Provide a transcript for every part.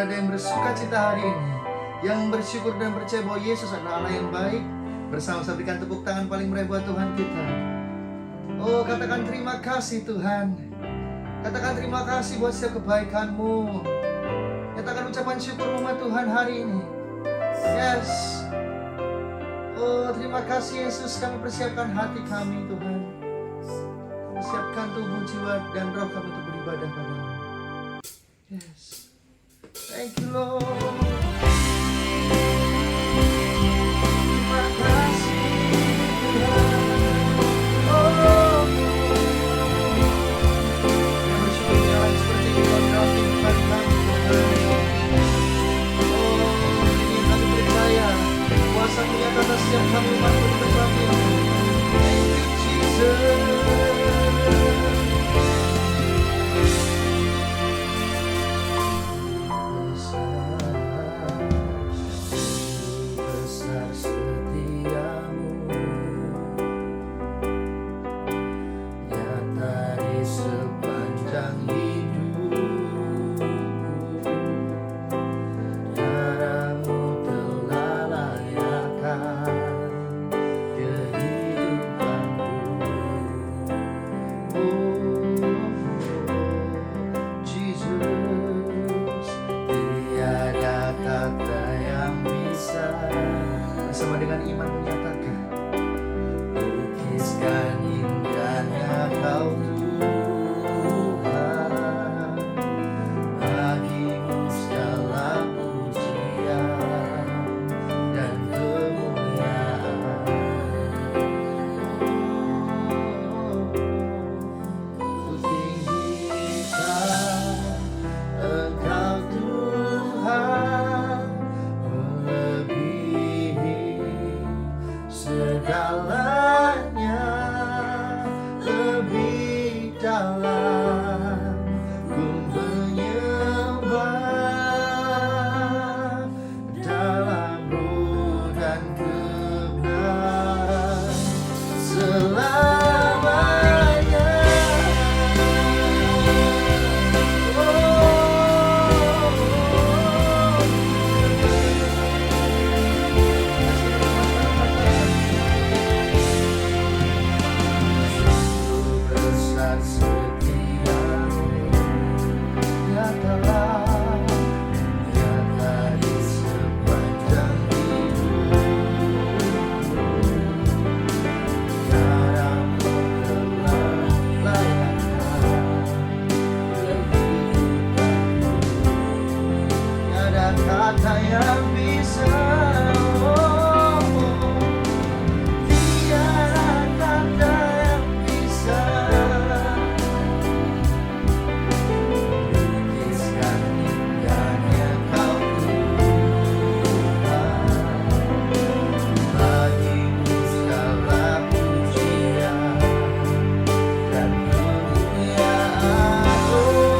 ada yang bersuka cita hari ini, yang bersyukur dan percaya bahwa Yesus adalah Allah yang baik, bersama-sama berikan tepuk tangan paling meriah buat Tuhan kita. Oh, katakan terima kasih Tuhan. Katakan terima kasih buat setiap kebaikan-Mu. Katakan ucapan syukur buat Tuhan hari ini. Yes. Oh, terima kasih Yesus, kami persiapkan hati kami Tuhan. Persiapkan tubuh, jiwa, dan roh kami untuk beribadah padamu. Yes. Thank you Lord. Terima kasih Tuhan. Oh, yang bersyukur yang seperti itu dalam kehidupan kami Tuhan. Oh, ini kami percaya kuasa menyata atas setiap kami umat-Mu di tempat ini. Thank you Jesus. Bersama dengan iman menyatakan, lukiskan indahnya Kau Tuhan, bagimu segala pujian dan kemuliaan. Ku tinggikan Engkau Tuhan, segalanya lebih dalam, ku menyembah dalam roh dan kebenaran selamanya. Kata yang bisa, oh, tiada kata yang bisa lukiskan indahnya Kau Tuhan, bagimu segala pujian dan kemuliaan. Oh,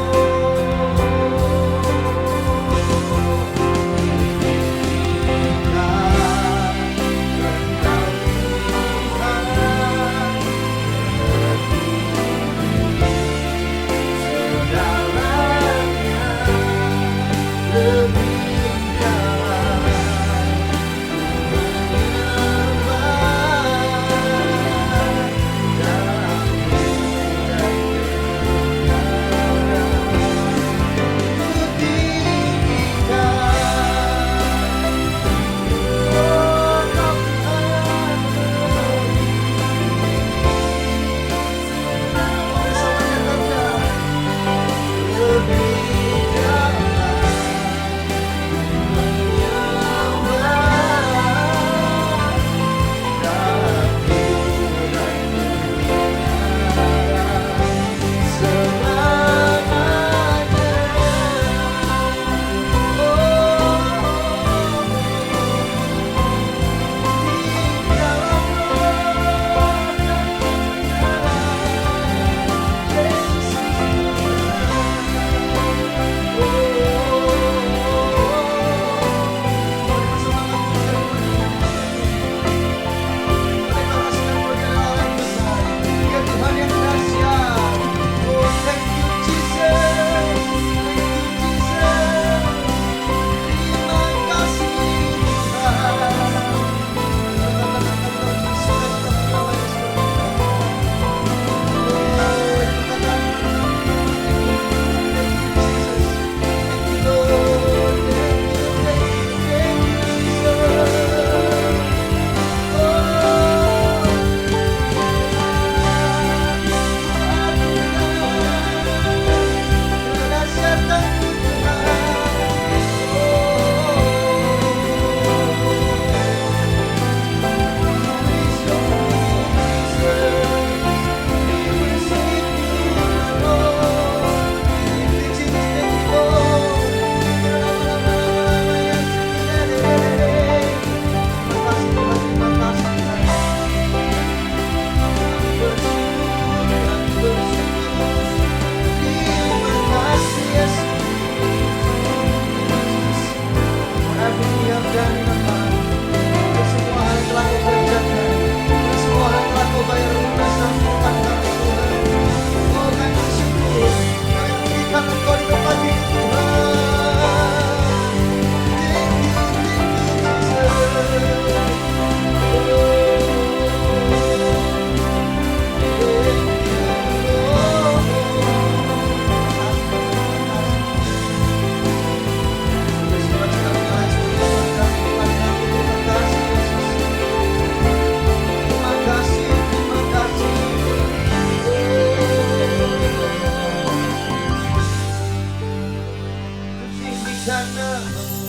namamu.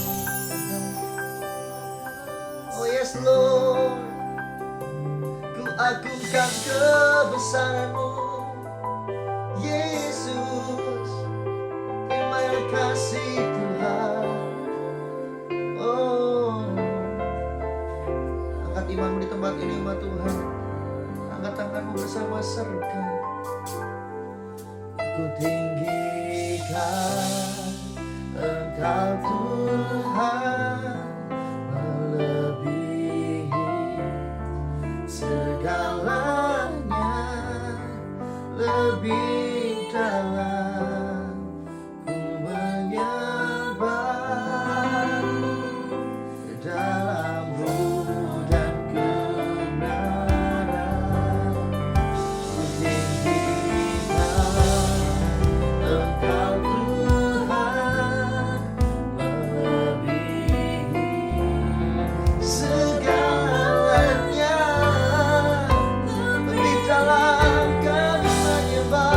Oh yes Lord, ku agungkan kebesaran-Mu Yesus. Terima kasih Tuhan. Oh, angkat imanmu di tempat ini umat Tuhan. Angkat tanganmu bersama serta. Ku tinggikan Engkau Tuhan, melebihi segalanya, lebih dalam ku menyembah dalam ruh dan kebenaran. Ku tinggikan Engkau Tuhan, melebihi segalanya, lebih dalam kami menyembah.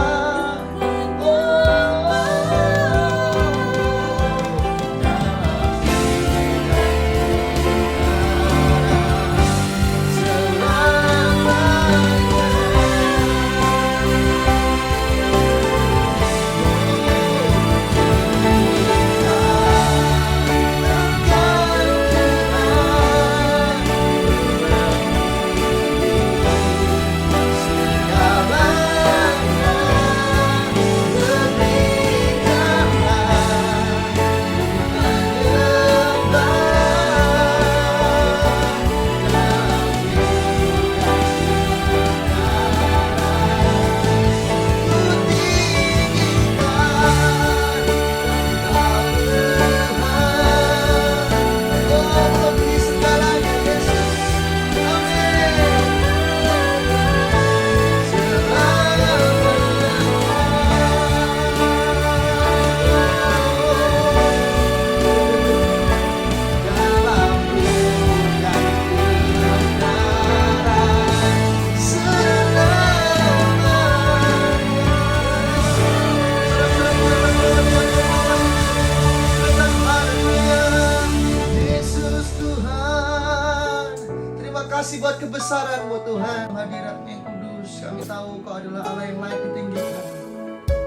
Kasih buat kebesaran-Mu Tuhan, hadirat yang kudus. Kami tahu Kau adalah Allah yang layak ditinggikan.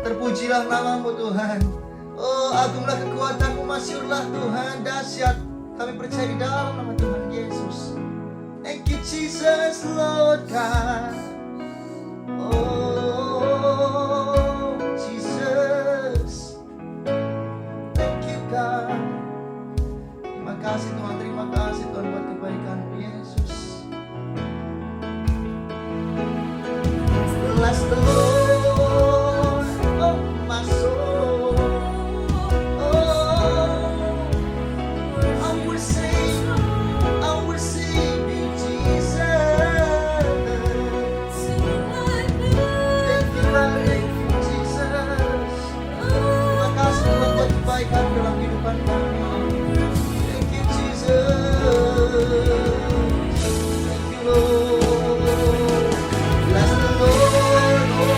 Terpujilah nama-Mu Tuhan. Oh, agunglah kekuatan-Mu, masyurlah Tuhan, dahsyat. Kami percaya di dalam nama Tuhan Yesus. Thank you Jesus, Lord God. Oh Jesus, thank you God. Terima kasih Tuhan, terima kasih Tuhan buat kebaikan-Mu Yesus. Bless the Lord, oh my soul. Oh, I will sing you, Jesus. Thank you, Jesus. Terima kasih Tuhan buat kebaikan dalam kehidupan kami. Thank you, Jesus. Thank you, Lord. Bless the Lord, oh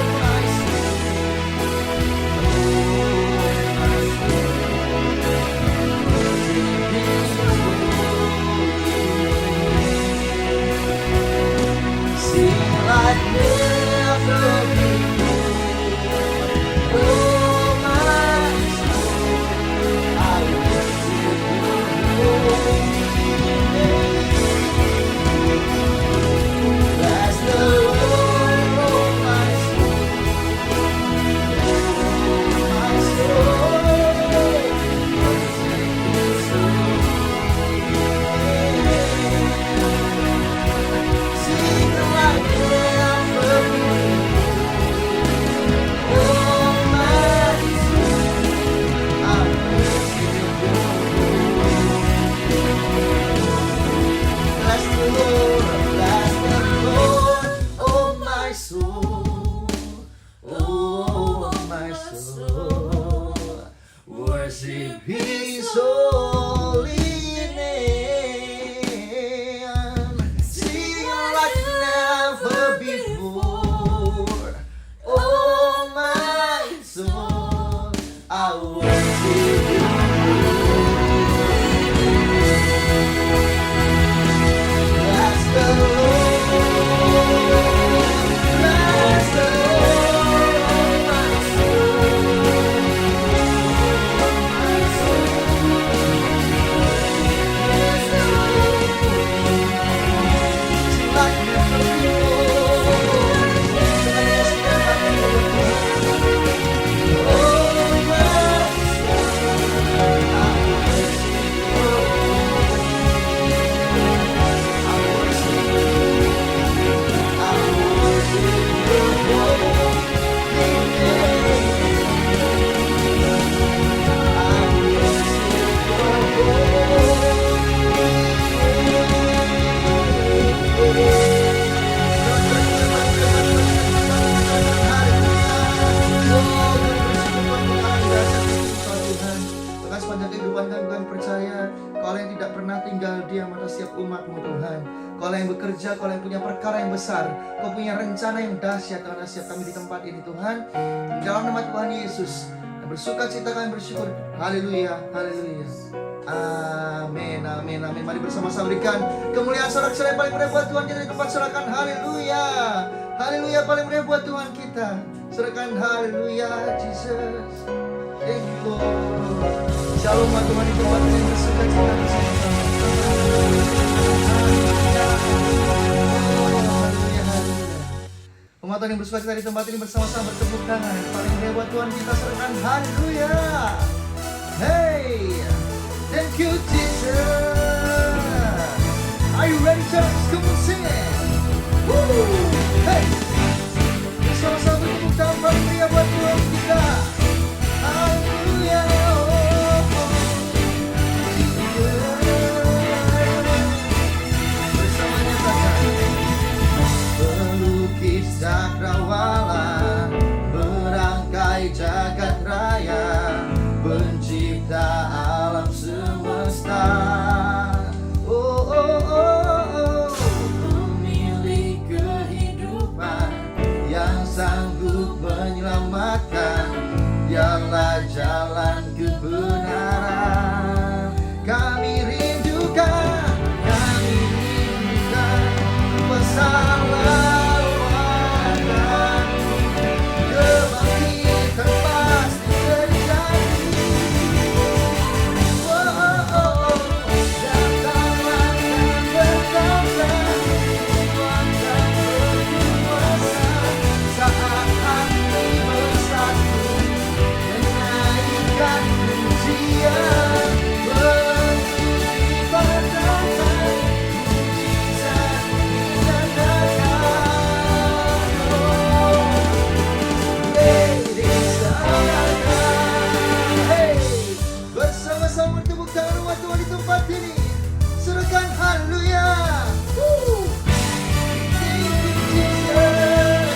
percaya Kau yang tidak pernah tinggal diam atas setiap umat-Mu Tuhan. Kau yang bekerja, Kau yang punya perkara yang besar. Kau punya rencana yang dahsyat atas setiap kami di tempat ini Tuhan. Di dalam nama Tuhan Yesus, bersuka cita kami bersyukur. Haleluya, haleluya. Amin, amin, amin. Mari bersama-sama berikan kemuliaan sorak-sorai paling mulia buat Tuhan kita di tempat. Sorakan haleluya. Haleluya paling mulia buat Tuhan kita. Sorakan haleluya Jesus. Thank you Lord. Shalom buat Tuhan di tempat ini bersuka cita bersama-sama. Haleluya, haleluya. Umat Tuhan yang bersuka cita di tempat ini bersama-sama bertepuk tangan. Paling mulia buat Tuhan kita. Sorakan haleluya. Hey, thank you Jesus. Are you ready church? Come on sing it. Woo! Hey, bersama-sama bertepuk tangan paling mulia buat Tuhan kita. Haleluya. Bersama nyatakan pelukis cakrawala, merangkai jagat raya, pencipta alam semesta. Oh, oh, oh, oh. Pemilik kehidupan yang sanggup menyelamatkan, dialah jalan kebenaran. Kami rindukan kuasa lawan, kebangkitan pasti terjadi. Oh, oh, oh, oh. Datanglah dan bertambah kuasa berkuasa saat hati bersatu, menaikkan pujian, berpuji padamu, mujizat dinyatakan. Oh, hey, bersama-sama bertepuk tangan umat Tuhan di tempat ini. Sorakan haleluya. Thank you Jesus.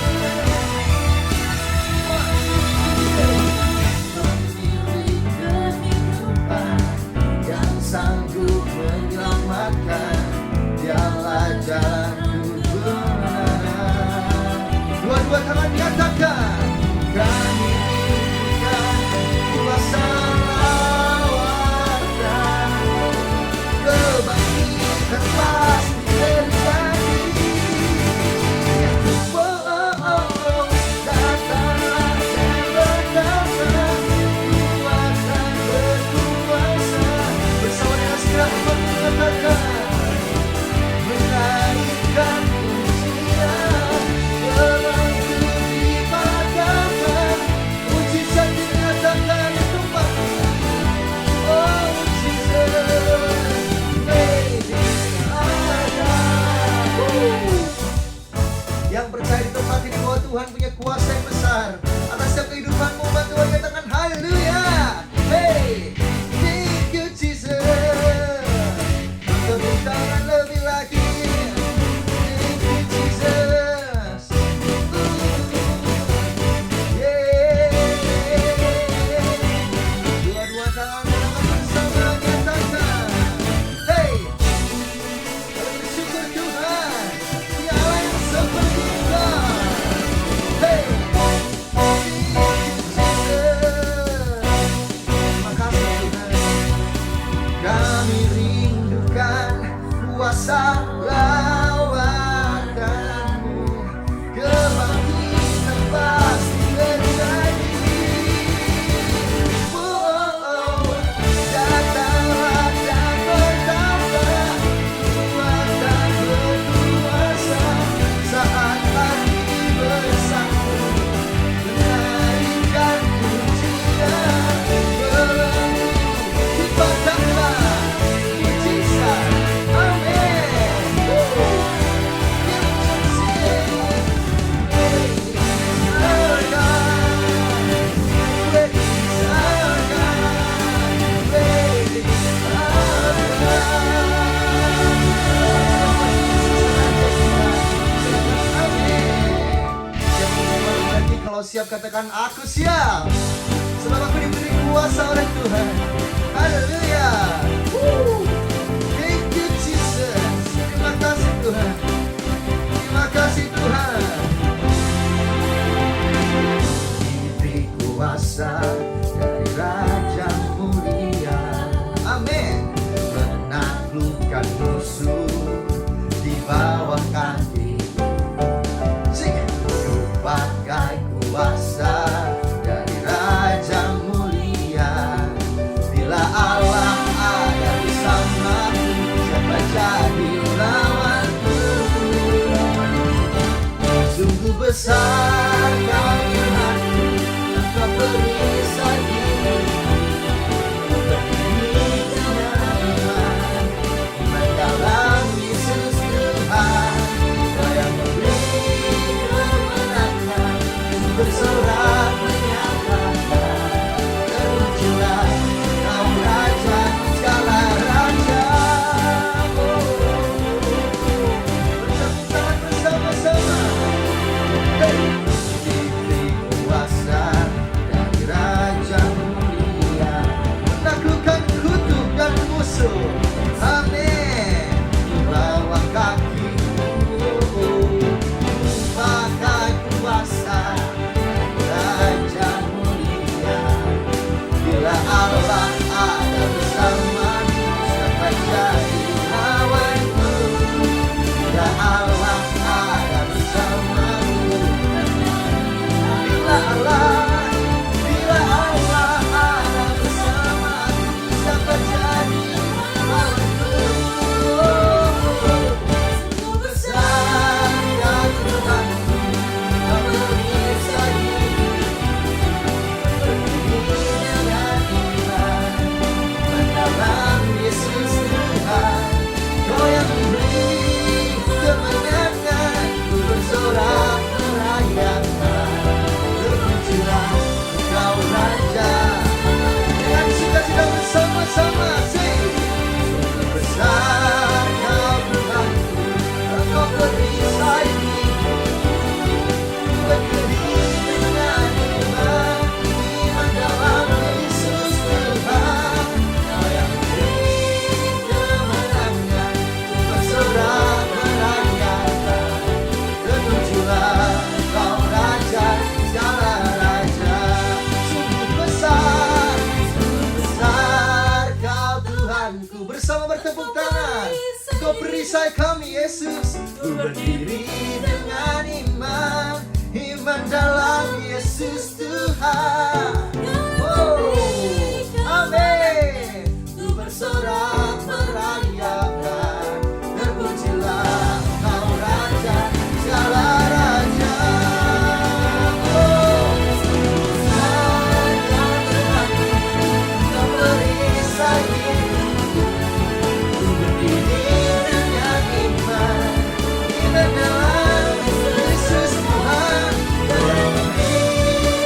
Pemilik kehidupan yang sanggup menyelamatkan, dialah jalan kebenaran. Dua-dua tangan nyatakan, kami rindukan kuasa lawan, kebangkitan pasti terjadi. Oh, oh, oh, oh. Datanglah dan bertambah kuasa berkuasa. Bersama dengan segala mengatakan, menaikkan pujian, berpuji padamu, mujizat dinyatakan di tempat. Oh Jesus, made yang percaya di tempat ini bahwa Tuhan punya kuasa yang besar atas setiap kehidupanmu, umat Tuhan katakan haleluya. Hey, thank you Jesus. Tepuk tangan lebih lagi. Thank you Jesus. Yeah. Dua-dua tangan bersama nyatakan, hey, bersyukur Tuhan, Dia yang seperti Tuhan. Hey, thank you Jesus. Terima kasih Tuhan. Kami rindukan kuasa lawan-Mu, kebangkitan pasti terjadi. Oh, oh, datanglah dan bertambah kuasa berkuasa saat hati bersatu, menaikkan pujian, berpuji padamu, mujizat. Amin. Kalau siap katakan aku siap, sebab aku diberi kuasa oleh Tuhan. Haleluya. Tuhanku. Bersama bertepuk tangan, Kau perisai kami Yesus. Ku berdiri dengan iman, iman dalam Yesus Tuhan. Oh, amin. Ku bersorak merayakan, terpujilah Kau Raja, segala raja. Oh, hanya Tuhanku, Kau perisai hidupku. Ku berdiri dengan iman, iman dalam Yesus Tuhan. Dan demi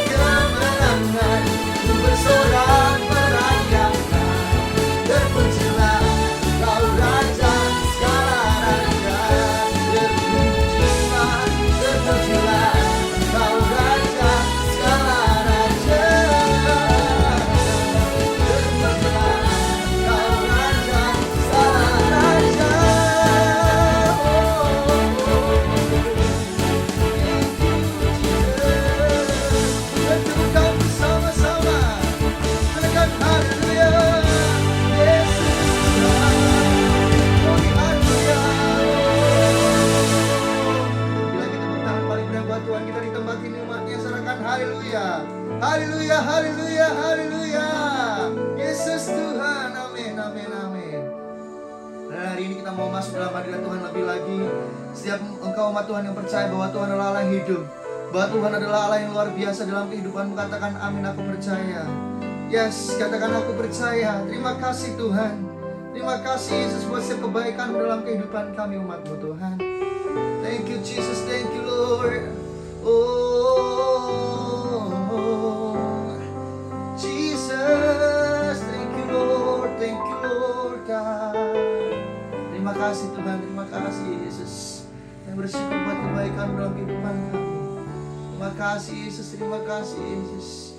kemenangan, ku bersorak merayakan, terpujilah Kau Raja, segala raja. Terpujilah, terpujilah Kau Raja, segala raja. Terpujilah Kau Raja, segala raja. Bertepukkan bersama-sama, katakan haleluya. Yesus Tuhan, oh haleluya. Bila kita tepuk tangan paling meriah buat Tuhan kita di tempat ini, umatnya serahkan haleluya. Haleluya, haleluya, haleluya. Yesus Tuhan, amin, amin, amin. Dan hari ini kita mau masuk dalam hadirat Tuhan lebih lagi. Setiap engkau umat Tuhan yang percaya bahwa Tuhan adalah Allah yang hidup, bahwa Tuhan adalah Allah yang luar biasa dalam kehidupanmu, katakan amin, aku percaya. Yes, katakan aku percaya. Terima kasih Tuhan. Terima kasih Yesus buat setiap kebaikan dalam kehidupan kami umat-Mu Tuhan. Thank you Jesus, thank you Lord. Oh Jesus, thank you Lord God. Terima kasih Tuhan, terima kasih Yesus yang bersyukur buat kebaikan dalam kehidupan kami. Terima kasih Yesus, terima kasih Yesus.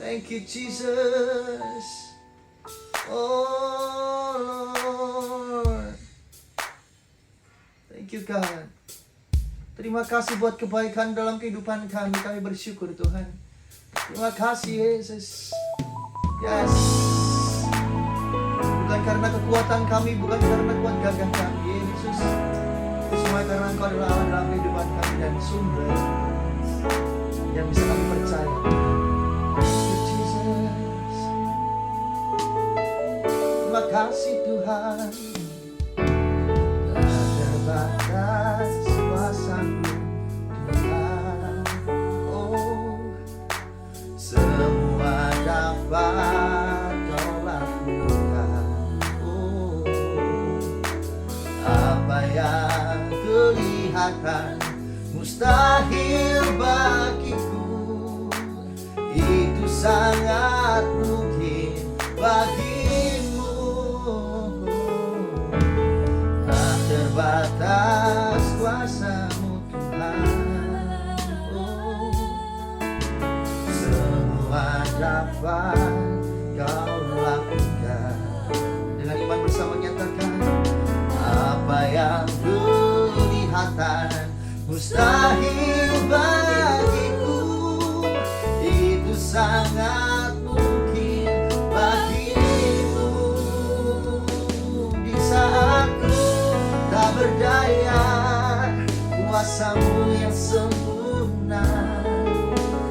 Thank you Jesus. Oh Lord, thank you God. Terima kasih buat kebaikan dalam kehidupan kami. Kami bersyukur Tuhan. Terima kasih Yesus. Yes. Bukan karena kekuatan kami, bukan karena kuat gagah kami Yesus. Itu semua karena Engkau adalah Allah dalam kehidupan kami dan sumber yang bisa kami percaya. Thank you Jesus. Terima kasih Tuhan. Tak terbatas kuasa-Mu Tuhan. Oh, semua dapat Kau lakukan. Oh, apa yang kelihatan mustahil bagiku, itu sangat mungkin bagimu. Tak terbatas kuasa-Mu Tuhan. Oh, semua dapat Kau lakukan. Dengan iman bersama nyatakan, apa yang kelihatan mustahil bagiku, itu sangat mungkin bagimu. Di saat ku tak berdaya, kuasa-Mu yang sempurna.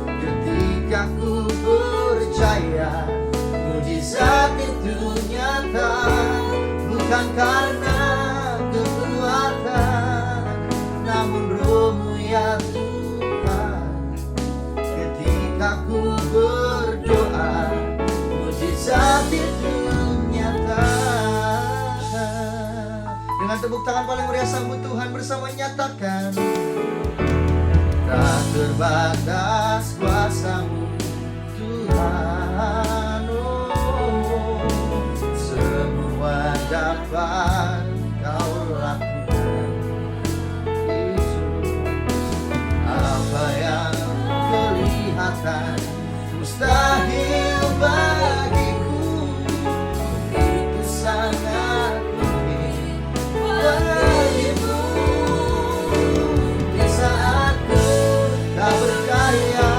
Ketika ku percaya, mujizat itu nyata. Bukan karena kekuatan, namun Roh-Mu ya Tuhan. Ketika ku berdoa, mujizat itu nyata. Dengan tepuk tangan paling meriah sambut Tuhan bersama nyatakan, tak terbatas kuasa-Mu Tuhan. Oh, semua dapat Kau lakukan. Yesus, apa yang kelihatan mustahil bagiku, itu sangat mungkin bagimu. Di saat ku tak berdaya,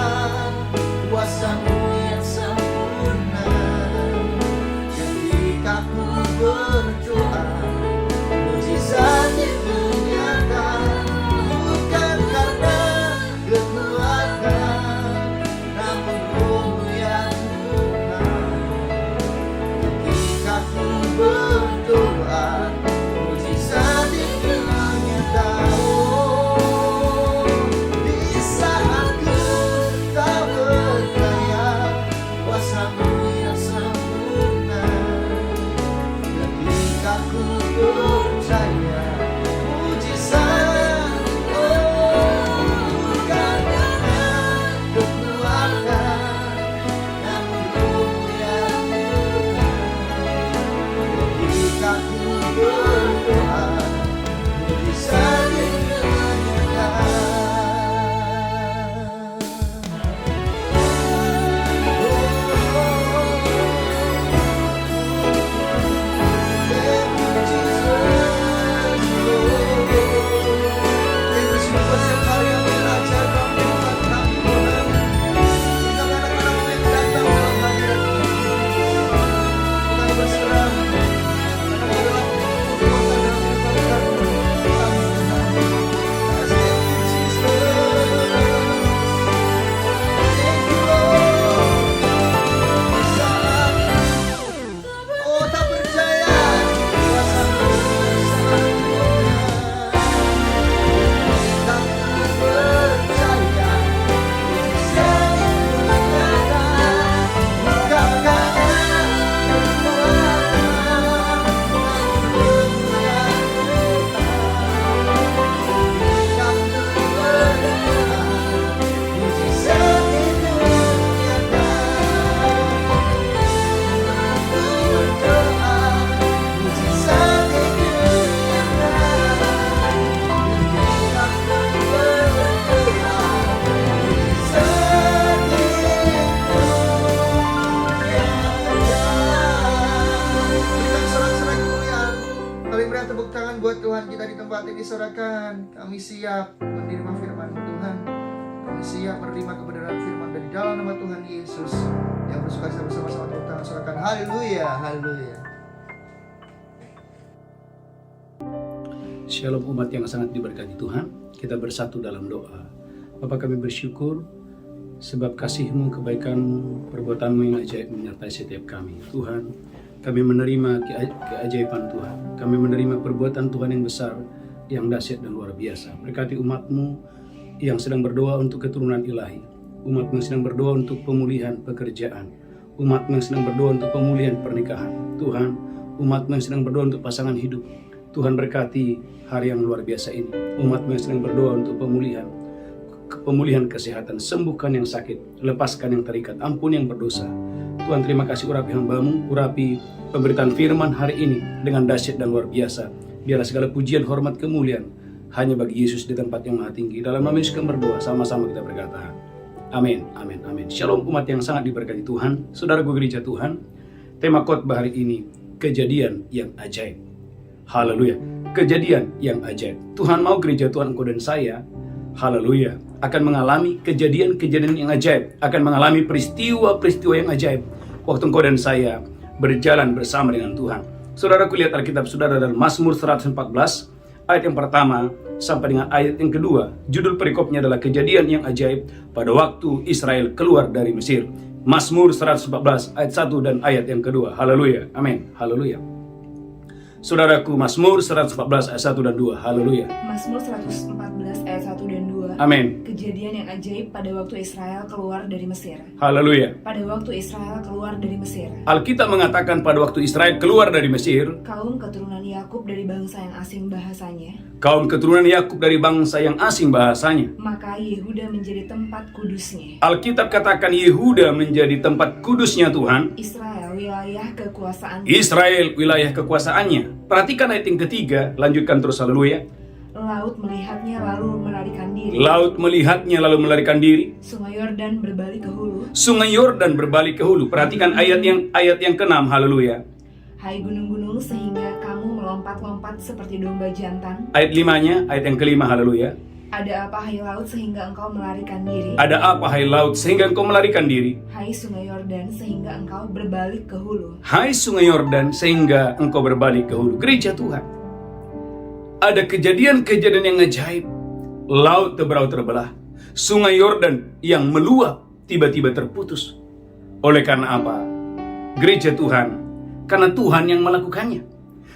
kuasa-Mu yang sempurna. Ketika ku berdoa, mujizat itu nyata, bukan karena kekuatan, namun Roh-Mu ya Tuhan. Ketika ku berdoa, mujizat itu nyata. Oh, di saat ku tak berdaya, kuasa-Mu yang sempurna. Ketika ku percaya, mujizat, oh, bukan karena kekuatan, namun Roh-Mu yang Tuhan. Ketika ku berdoa, mujizat itu nyata. Oh, tak percaya kuasa-Mu tak percaya, mujizat itu nyata, bukan karena kekuatan, namun Roh-Mu yang Tuhan. Ketika ku berdoa, mujizat itu nyata. Berdoa, mujizat itu nyata. Ketika ku berdoa, mujizat itu nyata. Berikan sorak-sorai kemuliaan. Kami beri tepuk tangan buat Tuhan kita di tempat ini, saudarakan. Kami siap menerima firman Tuhan. Kami siap menerima kebenaran firman dari dalam nama Tuhan Yesus. Yang bersuka cita bersama-sama tepuk tangan, saudarakan. Haleluya, haleluya. Shalom umat yang sangat diberkati Tuhan. Kita bersatu dalam doa. Bapa, kami bersyukur sebab kasih-Mu, kebaikan-Mu, perbuatan-Mu yang ajaib menyertai setiap kami. Tuhan, kami menerima keajaiban Tuhan. Kami menerima perbuatan Tuhan yang besar, yang dahsyat dan luar biasa. Berkati umat-Mu yang sedang berdoa untuk keturunan ilahi. Umat-Mu yang sedang berdoa untuk pemulihan pekerjaan. Umat-Mu yang sedang berdoa untuk pemulihan pernikahan. Tuhan, umat-Mu yang sedang berdoa untuk pasangan hidup. Tuhan, berkati hari yang luar biasa ini. Umat-Mu yang sedang berdoa untuk pemulihan kesehatan. Sembuhkan yang sakit, lepaskan yang terikat, ampun yang berdosa. Tuhan, terima kasih urapi hamba-Mu, urapi pemberitaan firman hari ini dengan dahsyat dan luar biasa. Biarlah segala pujian, hormat, kemuliaan hanya bagi Yesus di tempat yang maha tinggi. Dalam nama Yesus kami berdoa, sama-sama kita berkata, amin, amin, amin. Shalom umat yang sangat diberkati Tuhan, saudaraku gereja Tuhan. Tema khotbah hari ini, kejadian yang ajaib. Haleluya, kejadian yang ajaib. Tuhan mau gereja Tuhan, engkau dan saya, haleluya, akan mengalami kejadian-kejadian yang ajaib, akan mengalami peristiwa-peristiwa yang ajaib waktu engkau dan saya berjalan bersama dengan Tuhan. Saudaraku, lihat Alkitab saudara dalam Mazmur 114 ayat yang pertama sampai dengan ayat yang kedua. Judul perikopnya adalah kejadian yang ajaib pada waktu Israel keluar dari Mesir. Mazmur 114 ayat 1 dan ayat yang kedua. Haleluya, amin, haleluya. Saudaraku, Mazmur 114 ayat 1 dan 2. Haleluya. Mazmur 114 ayat 1 dan 2. Amin. Kejadian yang ajaib pada waktu Israel keluar dari Mesir. Haleluya. Pada waktu Israel keluar dari Mesir, Alkitab mengatakan pada waktu Israel keluar dari Mesir, kaum keturunan Yakub dari bangsa yang asing bahasanya, kaum keturunan Yakub dari bangsa yang asing bahasanya, maka Yehuda menjadi tempat kudusnya. Alkitab katakan Yehuda menjadi tempat kudusnya Tuhan. Israel wilayah kekuasaan. Israel wilayah kekuasaannya. Perhatikan ayat yang ketiga, lanjutkan terus, haleluya. Laut melihatnya lalu melarikan diri. Laut melihatnya lalu melarikan diri. Sungai Yordan berbalik ke hulu. Sungai Yordan berbalik ke hulu. Perhatikan ayat yang ke-6, haleluya. Hai gunung-gunung, sehingga kamu melompat-lompat seperti domba jantan. Ayat 5-nya, ayat yang kelima, haleluya. Ada apa hai laut sehingga engkau melarikan diri? Ada apa hai laut sehingga engkau melarikan diri? Hai sungai Yordan sehingga engkau berbalik ke hulu? Hai sungai Yordan sehingga engkau berbalik ke hulu. Gereja Tuhan, ada kejadian-kejadian yang ajaib. Laut teberau terbelah, sungai Yordan yang meluap tiba-tiba terputus. Oleh karena apa? Gereja Tuhan, karena Tuhan yang melakukannya.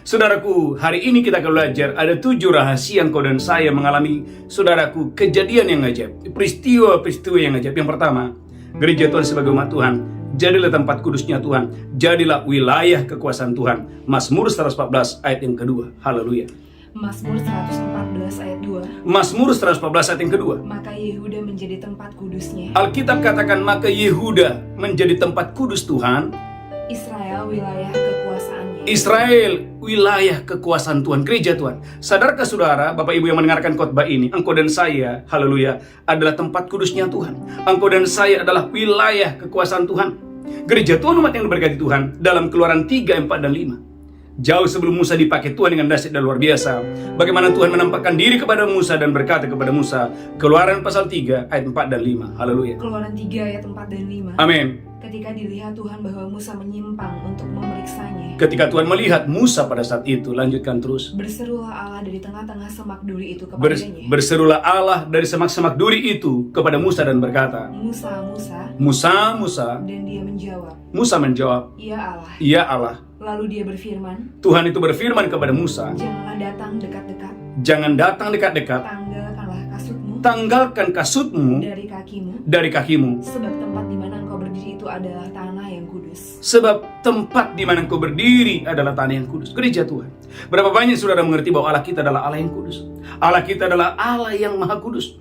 Saudaraku, hari ini kita akan belajar ada 7 rahasia engkau dan saya mengalami, saudaraku, kejadian yang ajaib, peristiwa-peristiwa yang ajaib. Yang pertama, gereja Tuhan sebagai umat Tuhan, jadilah tempat kudusnya Tuhan, jadilah wilayah kekuasaan Tuhan. Mazmur 114 ayat yang kedua. Haleluya. Mazmur 114 ayat 2. Mazmur 114 ayat yang kedua. Maka Yehuda menjadi tempat kudusnya. Alkitab katakan maka Yehuda menjadi tempat kudus Tuhan. Israel wilayah kekuasaannya. Israel wilayah kekuasaan Tuhan. Gereja Tuhan, sadarkah saudara, Bapak Ibu yang mendengarkan khotbah ini, engkau dan saya, haleluya, adalah tempat kudusnya Tuhan. Engkau dan saya adalah wilayah kekuasaan Tuhan. Gereja Tuhan, umat yang diberkati Tuhan, dalam Keluaran 3, 4, dan 5. Jauh sebelum Musa dipakai Tuhan dengan dahsyat dan luar biasa, bagaimana Tuhan menampakkan diri kepada Musa dan berkata kepada Musa. Keluaran pasal 3 ayat 4 dan 5. Haleluya. Keluaran 3 ayat 4 dan 5. Amin. Ketika dilihat Tuhan bahwa Musa menyimpang untuk memeriksanya, Ketika Tuhan melihat Musa pada saat itu, lanjutkan terus. berserulah Allah dari tengah-tengah semak duri itu kepadanya. Berserulah Allah dari semak-semak duri itu kepada Musa dan berkata, Musa, Musa. Musa, Musa. Dan dia menjawab, Musa menjawab, Ya Allah. Ya Allah. Lalu dia berfirman, Tuhan itu berfirman kepada Musa, Janganlah datang dekat-dekat, jangan datang dekat-dekat, tanggalkanlah kasutmu tanggalkan kasutmu dari kakimu, dari kakimu, sebab tempat di mana engkau berdiri itu adalah tanah yang kudus. sebab tempat di mana engkau berdiri adalah tanah yang kudus. Gereja Tuhan, berapa banyak saudara mengerti bahwa Allah kita adalah Allah yang kudus? Allah kita adalah Allah yang maha kudus.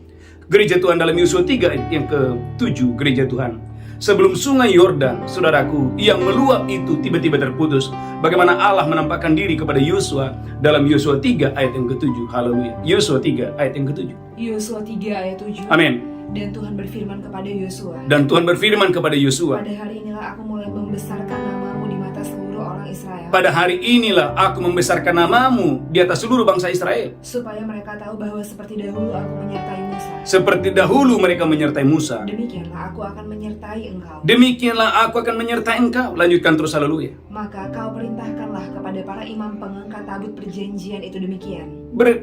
Gereja Tuhan, dalam Yosua 3 ayat yang ke-7, gereja Tuhan, sebelum sungai Yordan, saudaraku, yang meluap itu tiba-tiba terputus, bagaimana Allah menampakkan diri kepada Yosua dalam Yosua 3 ayat yang ke-7. Haleluya. Yosua 3 ayat yang ke-7. Yosua 3 ayat 7. Amin. Dan Tuhan berfirman kepada Yosua, Dan Tuhan berfirman kepada Yosua, pada hari inilah aku mulai membesarkan namamu di mata seluruh orang Israel, pada hari inilah aku membesarkan namamu di atas seluruh bangsa Israel. supaya mereka tahu bahwa seperti dahulu aku menyertai Musa. Seperti dahulu mereka menyertai Musa, Demikianlah aku akan menyertai engkau. demikianlah aku akan menyertai engkau. Lanjutkan terus, haleluya. Maka kau perintahkanlah kepada para imam pengangkat tabut perjanjian itu demikian.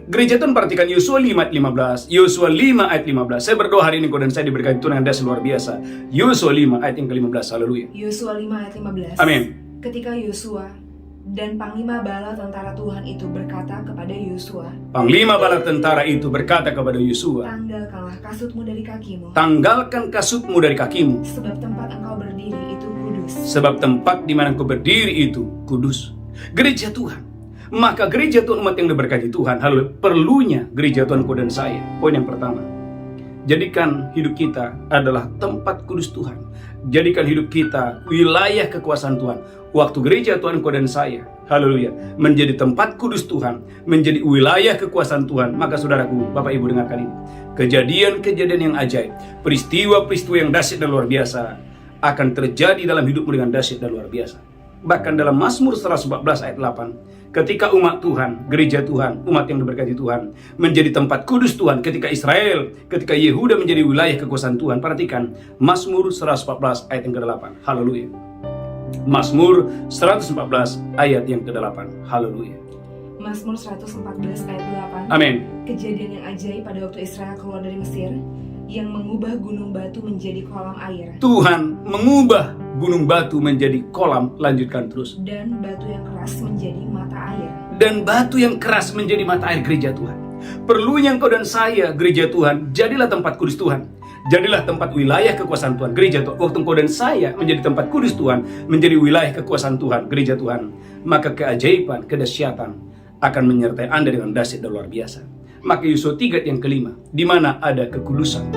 Gereja Tuhan, perhatikan Yosua 5 ayat 15. Yosua 5 ayat 15. Saya berdoa hari ini kau dan saya diberkati Tuhan dengan dahsyat luar biasa. Yosua 5 ayat yang ke-15. Haleluya. Yosua 5 ayat 15. Amin. Ketika Yosua dan panglima bala tentara Tuhan itu berkata kepada Yosua, Panglima bala tentara itu berkata kepada Yosua, tanggalkanlah kasutmu dari kakimu, tanggalkan kasutmu dari kakimu, sebab tempat engkau berdiri itu kudus. sebab tempat di mana engkau berdiri itu kudus. Gereja Tuhan, maka gereja Tuhan, umat yang diberkati Tuhan, haleluya, perlunya gereja Tuhan kau dan saya. Poin yang pertama, jadikan hidup kita adalah tempat kudus Tuhan. Jadikan hidup kita wilayah kekuasaan Tuhan. Waktu gereja Tuhan kau dan saya, haleluya, menjadi tempat kudus Tuhan, menjadi wilayah kekuasaan Tuhan, maka saudaraku, Bapak Ibu dengarkan ini. Kejadian-kejadian yang ajaib, peristiwa-peristiwa yang dahsyat dan luar biasa akan terjadi dalam hidupmu dengan dahsyat dan luar biasa. Bahkan dalam Mazmur 114 ayat 8, ketika umat Tuhan, gereja Tuhan, umat yang diberkati Tuhan, menjadi tempat kudus Tuhan, ketika Israel, ketika Yehuda menjadi wilayah kekuasaan Tuhan. Perhatikan Mazmur 114 ayat yang ke-8. Haleluya. Mazmur 114 ayat yang ke-8. Haleluya. Mazmur 114 ayat 8. Amin. Kejadian yang ajaib pada waktu Israel keluar dari Mesir, yang mengubah gunung batu menjadi kolam air, Tuhan mengubah gunung batu menjadi kolam. Lanjutkan terus. dan batu yang keras menjadi mata air. Dan batu yang keras menjadi mata air. Gereja Tuhan, perlunya engkau dan saya, gereja Tuhan, jadilah tempat kudus Tuhan. Jadilah tempat wilayah kekuasaan Tuhan. Gereja Tuhan, waktu engkau dan saya menjadi tempat kudus Tuhan, menjadi wilayah kekuasaan Tuhan, gereja Tuhan, maka keajaiban, kedahsyatan akan menyertai Anda dengan dahsyat dan luar biasa. Maka Yosua 3 yang kelima, di mana ada kekudusan,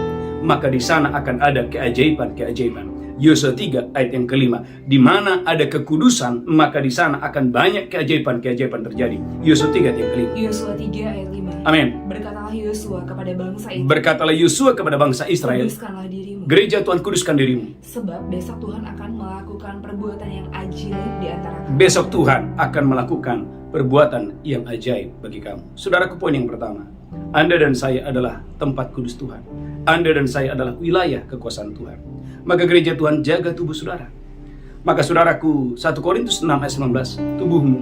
maka di sana akan ada keajaiban-keajaiban. Yosua 3 ayat yang kelima, di mana ada kekudusan, maka di sana akan banyak keajaiban-keajaiban terjadi. Yosua 3 ayat yang kelima. Yosua 3 ayat 5. Amin. Berkatalah Yosua kepada bangsa itu, Berkatalah Yosua kepada bangsa Israel, kuduskanlah dirimu, gereja Tuhan, kuduskan dirimu. sebab besok Tuhan akan melakukan perbuatan yang ajaib di antara kamu. Besok Tuhan akan melakukan perbuatan yang ajaib bagi kamu. Saudaraku, poin yang pertama, Anda dan saya adalah tempat kudus Tuhan. Anda dan saya adalah wilayah kekuasaan Tuhan. Maka gereja Tuhan jaga tubuh saudara. Maka saudaraku, 1 Korintus 6 ayat 19, tubuhmu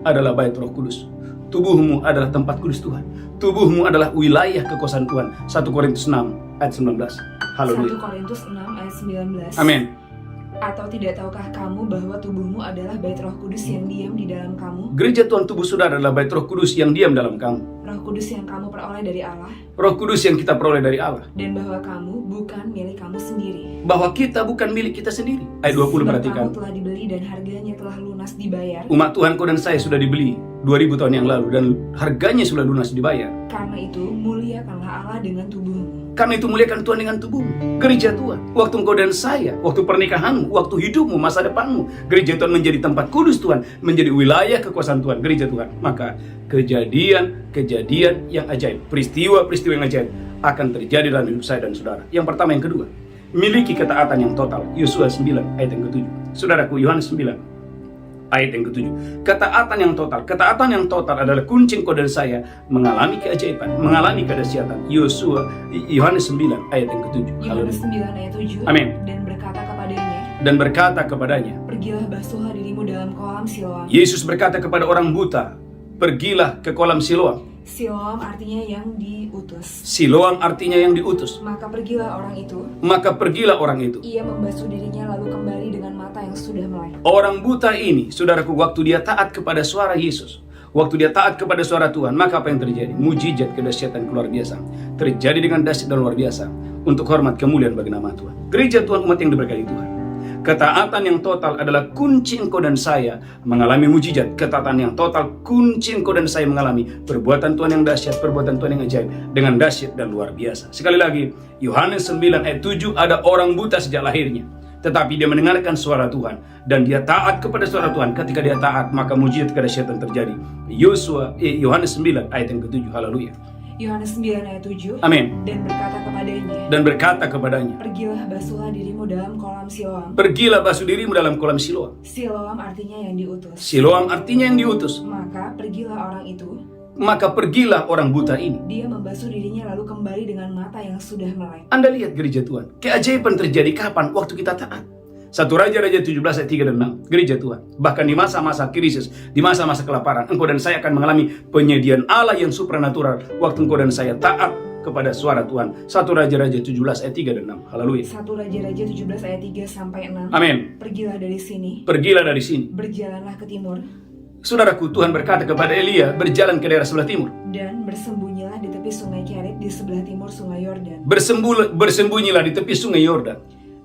adalah bait Roh Kudus. Tubuhmu adalah tempat kudus Tuhan. Tubuhmu adalah wilayah kekuasaan Tuhan. 1 Korintus 6 ayat 19. Haleluya. 1 Korintus 6 ayat 19. Amin. Atau tidak tahukah kamu bahwa tubuhmu adalah bait Roh Kudus yang diam di dalam kamu? Gereja Tuhan tubuh saudara adalah bait Roh Kudus yang diam dalam kamu. Roh Kudus yang kamu peroleh dari Allah, Roh Kudus yang kita peroleh dari Allah. dan bahwa kamu bukan milik kamu sendiri. Bahwa kita bukan milik kita sendiri. Ayat 20 Sebab perhatikan. kamu telah dibeli dan harganya telah lunas dibayar. Umat Tuhan kau dan saya sudah dibeli 2000 tahun yang lalu dan harganya sudah lunas dibayar. Karena itu muliakanlah Allah dengan tubuhmu. Karena itu muliakan Tuhan dengan tubuhmu. Gereja Tuhan, waktu engkau dan saya, waktu pernikahanmu, waktu hidupmu, masa depanmu, gereja Tuhan menjadi tempat kudus Tuhan, menjadi wilayah kekuasaan Tuhan, gereja Tuhan. Maka kejadian-kejadian yang ajaib, peristiwa-peristiwa yang ajaib akan terjadi dalam hidup saya dan saudara. Yang pertama, yang kedua, miliki ketaatan yang total. Yosua 9 ayat yang ke-7. Saudaraku, Yohanes 9 ayat yang ke-7. Ketaatan yang total. Ketaatan yang total adalah kunci engkau dan saya mengalami keajaiban, mengalami kedahsyatan. Yohanes 9 ayat yang ke-7. Yohanes 9 ayat 7. Amin. Dan berkata kepadanya, Pergilah basuhlah dirimu dalam kolam Siloam. Yesus berkata kepada orang buta, pergilah ke kolam Siloam. Siloam artinya yang diutus. Siloam artinya yang diutus. Maka pergilah orang itu. Ia membasuh dirinya lalu kembali dengan mata yang sudah melek. Orang buta ini, saudaraku, waktu dia taat kepada suara Yesus, waktu dia taat kepada suara Tuhan, maka apa yang terjadi? Mujizat kedahsyatan luar biasa terjadi dengan dahsyat dan luar biasa untuk hormat kemuliaan bagi nama Tuhan. Gereja Tuhan, umat yang diberkati Tuhan. Ketaatan yang total adalah kunci engkau dan saya mengalami mujizat. Ketaatan yang total kunci engkau dan saya mengalami perbuatan Tuhan yang dahsyat, perbuatan Tuhan yang ajaib dengan dahsyat dan luar biasa. Sekali lagi, Yohanes 9 ayat 7, ada orang buta sejak lahirnya, tetapi dia mendengarkan suara Tuhan dan dia taat kepada suara Tuhan. Ketika dia taat, maka mujizat kedahsyatan terjadi. Yohanes 9 ayat yang ke-7. Haleluya. Yohanes 9 ayat 7. Amin. Dan berkata kepadanya, Pergilah basuhlah dirimu dalam kolam Siloam. Pergilah basuh dirimu dalam kolam Siloam. Siloam artinya yang diutus. Siloam artinya yang diutus. Maka pergilah orang buta ini. Dia membasuh dirinya lalu kembali dengan mata yang sudah melek. Anda lihat gereja Tuhan, keajaiban terjadi kapan? Waktu kita taat. 1 Raja-Raja 17 ayat 3 dan 6. Gereja Tuhan, bahkan di masa-masa krisis, di masa-masa kelaparan, engkau dan saya akan mengalami penyediaan Allah yang supranatural waktu engkau dan saya taat kepada suara Tuhan. 1 Raja-Raja 17 ayat 3 dan 6. Haleluya. 1 Raja-Raja 17 ayat 3 sampai 6. Amin. Pergilah dari sini. Berjalanlah ke timur. Saudaraku, Tuhan berkata kepada Elia, berjalan ke daerah sebelah timur. Dan bersembunyilah di tepi sungai Kerit di sebelah timur sungai Yordan. Bersembunyilah di tepi sungai Yordan.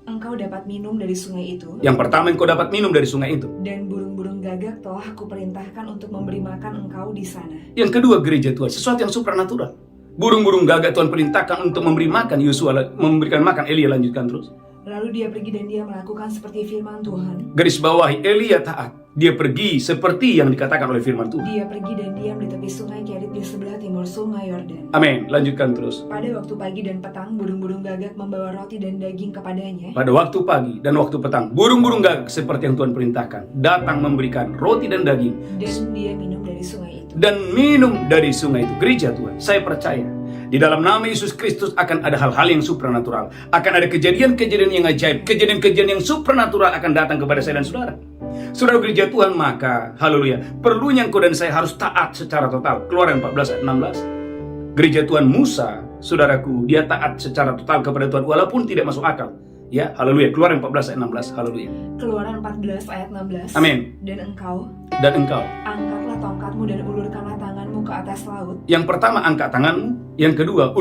Engkau dapat minum dari sungai itu. Yang pertama, engkau dapat minum dari sungai itu. Dan burung-burung gagak telah kuperintahkan untuk memberi makan engkau di sana. Yang kedua, gereja Tuhan, sesuatu yang supranatural. Burung-burung gagak Tuhan perintahkan untuk memberi makan Yosua, memberikan makan Elia. Lanjutkan terus. Lalu dia pergi dan dia melakukan seperti firman Tuhan. Garis bawahi, Elia taat. Dia pergi seperti yang dikatakan oleh firman Tuhan. Dia pergi dan diam di tepi sungai Kerit di sebelah timur sungai Yordan. Amin. Lanjutkan terus. Pada waktu pagi dan petang, burung-burung gagak membawa roti dan daging kepadanya. Pada waktu pagi dan waktu petang, burung-burung gagak seperti yang Tuhan perintahkan datang memberikan roti dan daging. Dan dia minum dari sungai itu. Gereja Tuhan, saya percaya di dalam nama Yesus Kristus akan ada hal-hal yang supranatural. Akan ada kejadian-kejadian yang ajaib. Kejadian-kejadian yang supranatural akan datang kepada saya dan saudara. Saudara gereja Tuhan, maka haleluya, perlunya engkau dan saya harus taat secara total. Keluaran 14 ayat 16. Gereja Tuhan Musa, saudaraku, dia taat secara total kepada Tuhan walaupun tidak masuk akal. Ya, haleluya. Keluaran 14 ayat 16. Haleluya. Keluaran 14 ayat 16. Amin. Dan engkau angkatlah tongkatmu dan ulurkanlah tanganmu ke atas laut. Yang pertama, angkat tanganmu. Yang kedua,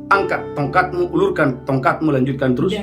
angkat tongkatmu, ulurkan tongkatmu, lanjutkan terus.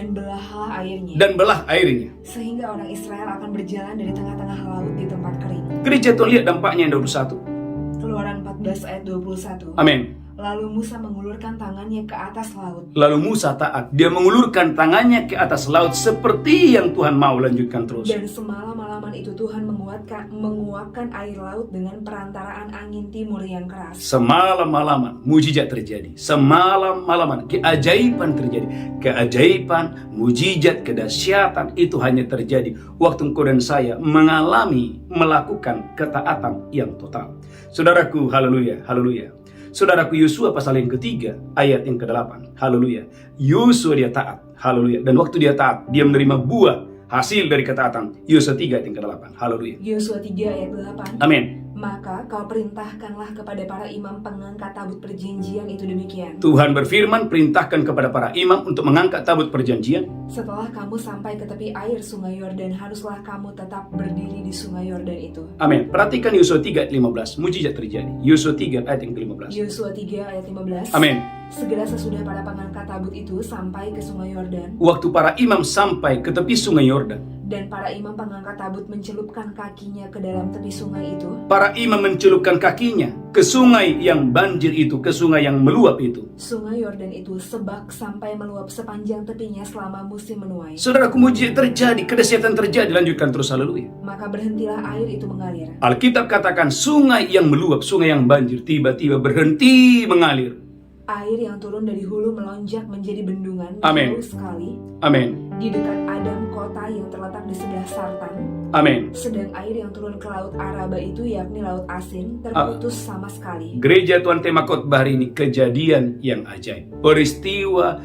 Dan belah airnya. Sehingga orang Israel akan berjalan dari tengah-tengah laut di tempat kering. Gereja Tuhan, lihat dampaknya yang 21. Keluaran 14 ayat 21. Amin. Lalu Musa mengulurkan tangannya ke atas laut. Lalu Musa taat. Dia mengulurkan tangannya ke atas laut seperti yang Tuhan mau. Lanjutkan terus. Dan semalam-malaman itu Tuhan menguapkan air laut dengan perantaraan angin timur yang keras. Semalam-malaman mujizat terjadi. Semalam-malaman keajaiban terjadi. Keajaiban, mujizat, kedahsyatan itu hanya terjadi waktu engkau dan saya melakukan ketaatan yang total. Saudaraku, haleluya, haleluya. Saudaraku, Yosua pasal yang ketiga, ayat yang ke-8. Haleluya. Yosua dia taat. Haleluya. Dan waktu dia taat, dia menerima buah hasil dari ketaatan. Yosua 3 ayat yang ke-8. Haleluya. Yosua 3 ayat 8. Amin. Maka kau perintahkanlah kepada para imam pengangkat tabut perjanjian itu demikian. Tuhan berfirman, perintahkan kepada para imam untuk mengangkat tabut perjanjian. Setelah kamu sampai ke tepi air sungai Yordan, haruslah kamu tetap berdiri di sungai Yordan itu. Amin. Perhatikan Yosua 3 ayat 15. Mujizat terjadi. Yosua 3 ayat yang ke-15. Yosua 3 ayat 15. Amin. Segera sesudah para pengangkat tabut itu sampai ke sungai Yordan, Waktu para imam sampai ke tepi sungai Yordan, dan para imam pengangkat tabut mencelupkan kakinya ke dalam tepi sungai itu, para imam mencelupkan kakinya ke sungai yang banjir itu, ke sungai yang meluap itu. sungai Yordan itu sebak sampai meluap sepanjang tepinya selama musim menuai. Saudaraku, mujizat terjadi, kedahsyatan terjadi. Lanjutkan terus, haleluya. Maka berhentilah air itu mengalir. Alkitab katakan sungai yang meluap, sungai yang banjir tiba-tiba berhenti mengalir. Air yang turun dari hulu melonjak menjadi bendungan Amin. jauh sekali Amin. di dekat Adam, kota yang terletak di sebelah Sartan. Amin. Sedang air yang turun ke laut Araba itu, yakni laut asin, terputus sama sekali. Gereja Tuhan, tema khotbah hari ini kejadian yang ajaib. Peristiwa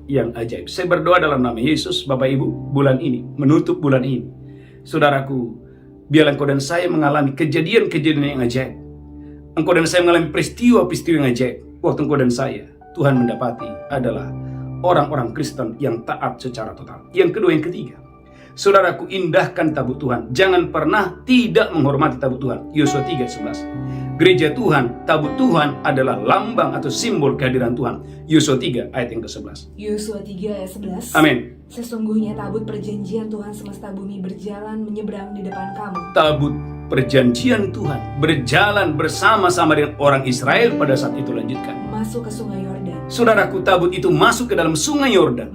yang ajaib. Saya berdoa dalam nama Yesus, Bapak Ibu, bulan ini, menutup bulan ini, saudaraku, biarlah engkau dan saya mengalami kejadian-kejadian yang ajaib. Engkau dan saya mengalami peristiwa-peristiwa yang ajaib. Waktu engkau dan saya, Tuhan mendapati adalah orang-orang Kristen yang taat secara total. Yang kedua, yang ketiga, saudaraku, indahkan tabut Tuhan. Jangan pernah tidak menghormati tabut Tuhan. Yosua 3:11. Gereja Tuhan, tabut Tuhan adalah lambang atau simbol kehadiran Tuhan. Yosua 3 ayat yang ke-11. Yosua 3 ayat 11. Amin. Sesungguhnya tabut perjanjian Tuhan semesta bumi berjalan menyeberang di depan kamu. Tabut perjanjian Tuhan berjalan bersama-sama dengan orang Israel pada saat itu. Lanjutkan. Masuk ke sungai Yordan. Saudaraku, tabut itu masuk ke dalam sungai Yordan.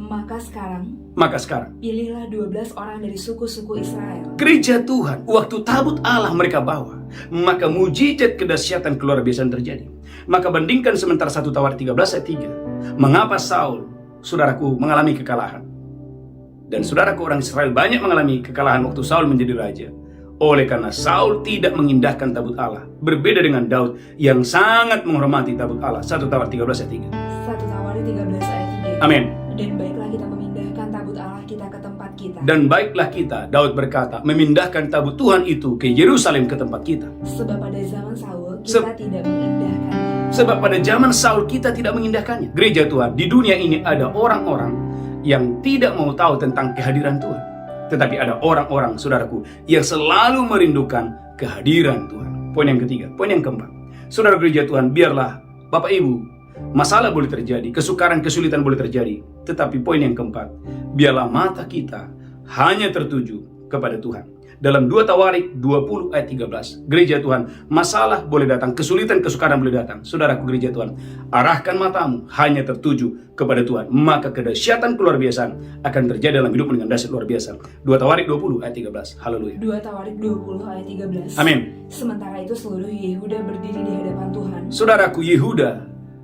Maka sekarang Pilihlah pilihlah 12 orang dari suku-suku Israel. gereja Tuhan, waktu tabut Allah mereka bawa, maka mujizat kedahsyatan keluar biasa terjadi. Maka bandingkan sementara 1 Tawarik 13 ayat 3. Mengapa Saul, saudaraku, mengalami kekalahan? Dan saudaraku, orang Israel banyak mengalami kekalahan waktu Saul menjadi raja. Oleh karena Saul tidak mengindahkan tabut Allah. Berbeda dengan Daud yang sangat menghormati tabut Allah. 1 Tawarik 13 ayat 3. 1 Tawarik 13 ayat 3. Amin. Dan baiklah kita memindahkan tabut Allah kita ke tempat kita. Dan baiklah kita, Daud berkata, memindahkan tabut Tuhan itu ke Yerusalem, ke tempat kita. Sebab pada zaman Saul kita tidak mengindahkannya. Sebab pada zaman Saul kita tidak mengindahkannya. Gereja Tuhan, di dunia ini ada orang-orang yang tidak mau tahu tentang kehadiran Tuhan. Tetapi ada orang-orang, saudaraku, yang selalu merindukan kehadiran Tuhan. Poin yang ketiga. Poin yang keempat. Saudara gereja Tuhan, biarlah Bapak Ibu, masalah boleh terjadi, kesukaran, kesulitan boleh terjadi. Tetapi poin yang keempat, biarlah mata kita hanya tertuju kepada Tuhan. Dalam 2 Tawarik 20 ayat 13, gereja Tuhan, masalah boleh datang, kesulitan, kesukaran boleh datang. Saudaraku gereja Tuhan, arahkan matamu hanya tertuju kepada Tuhan. Maka kedahsyatan keluar biasaan akan terjadi dalam hidupmu dengan dahsyat luar biasa. 2 Tawarik 20 ayat 13. Haleluya. 2 Tawarik 20 ayat 13. Amin. Sementara itu seluruh Yehuda berdiri di hadapan Tuhan. Saudaraku Yehuda,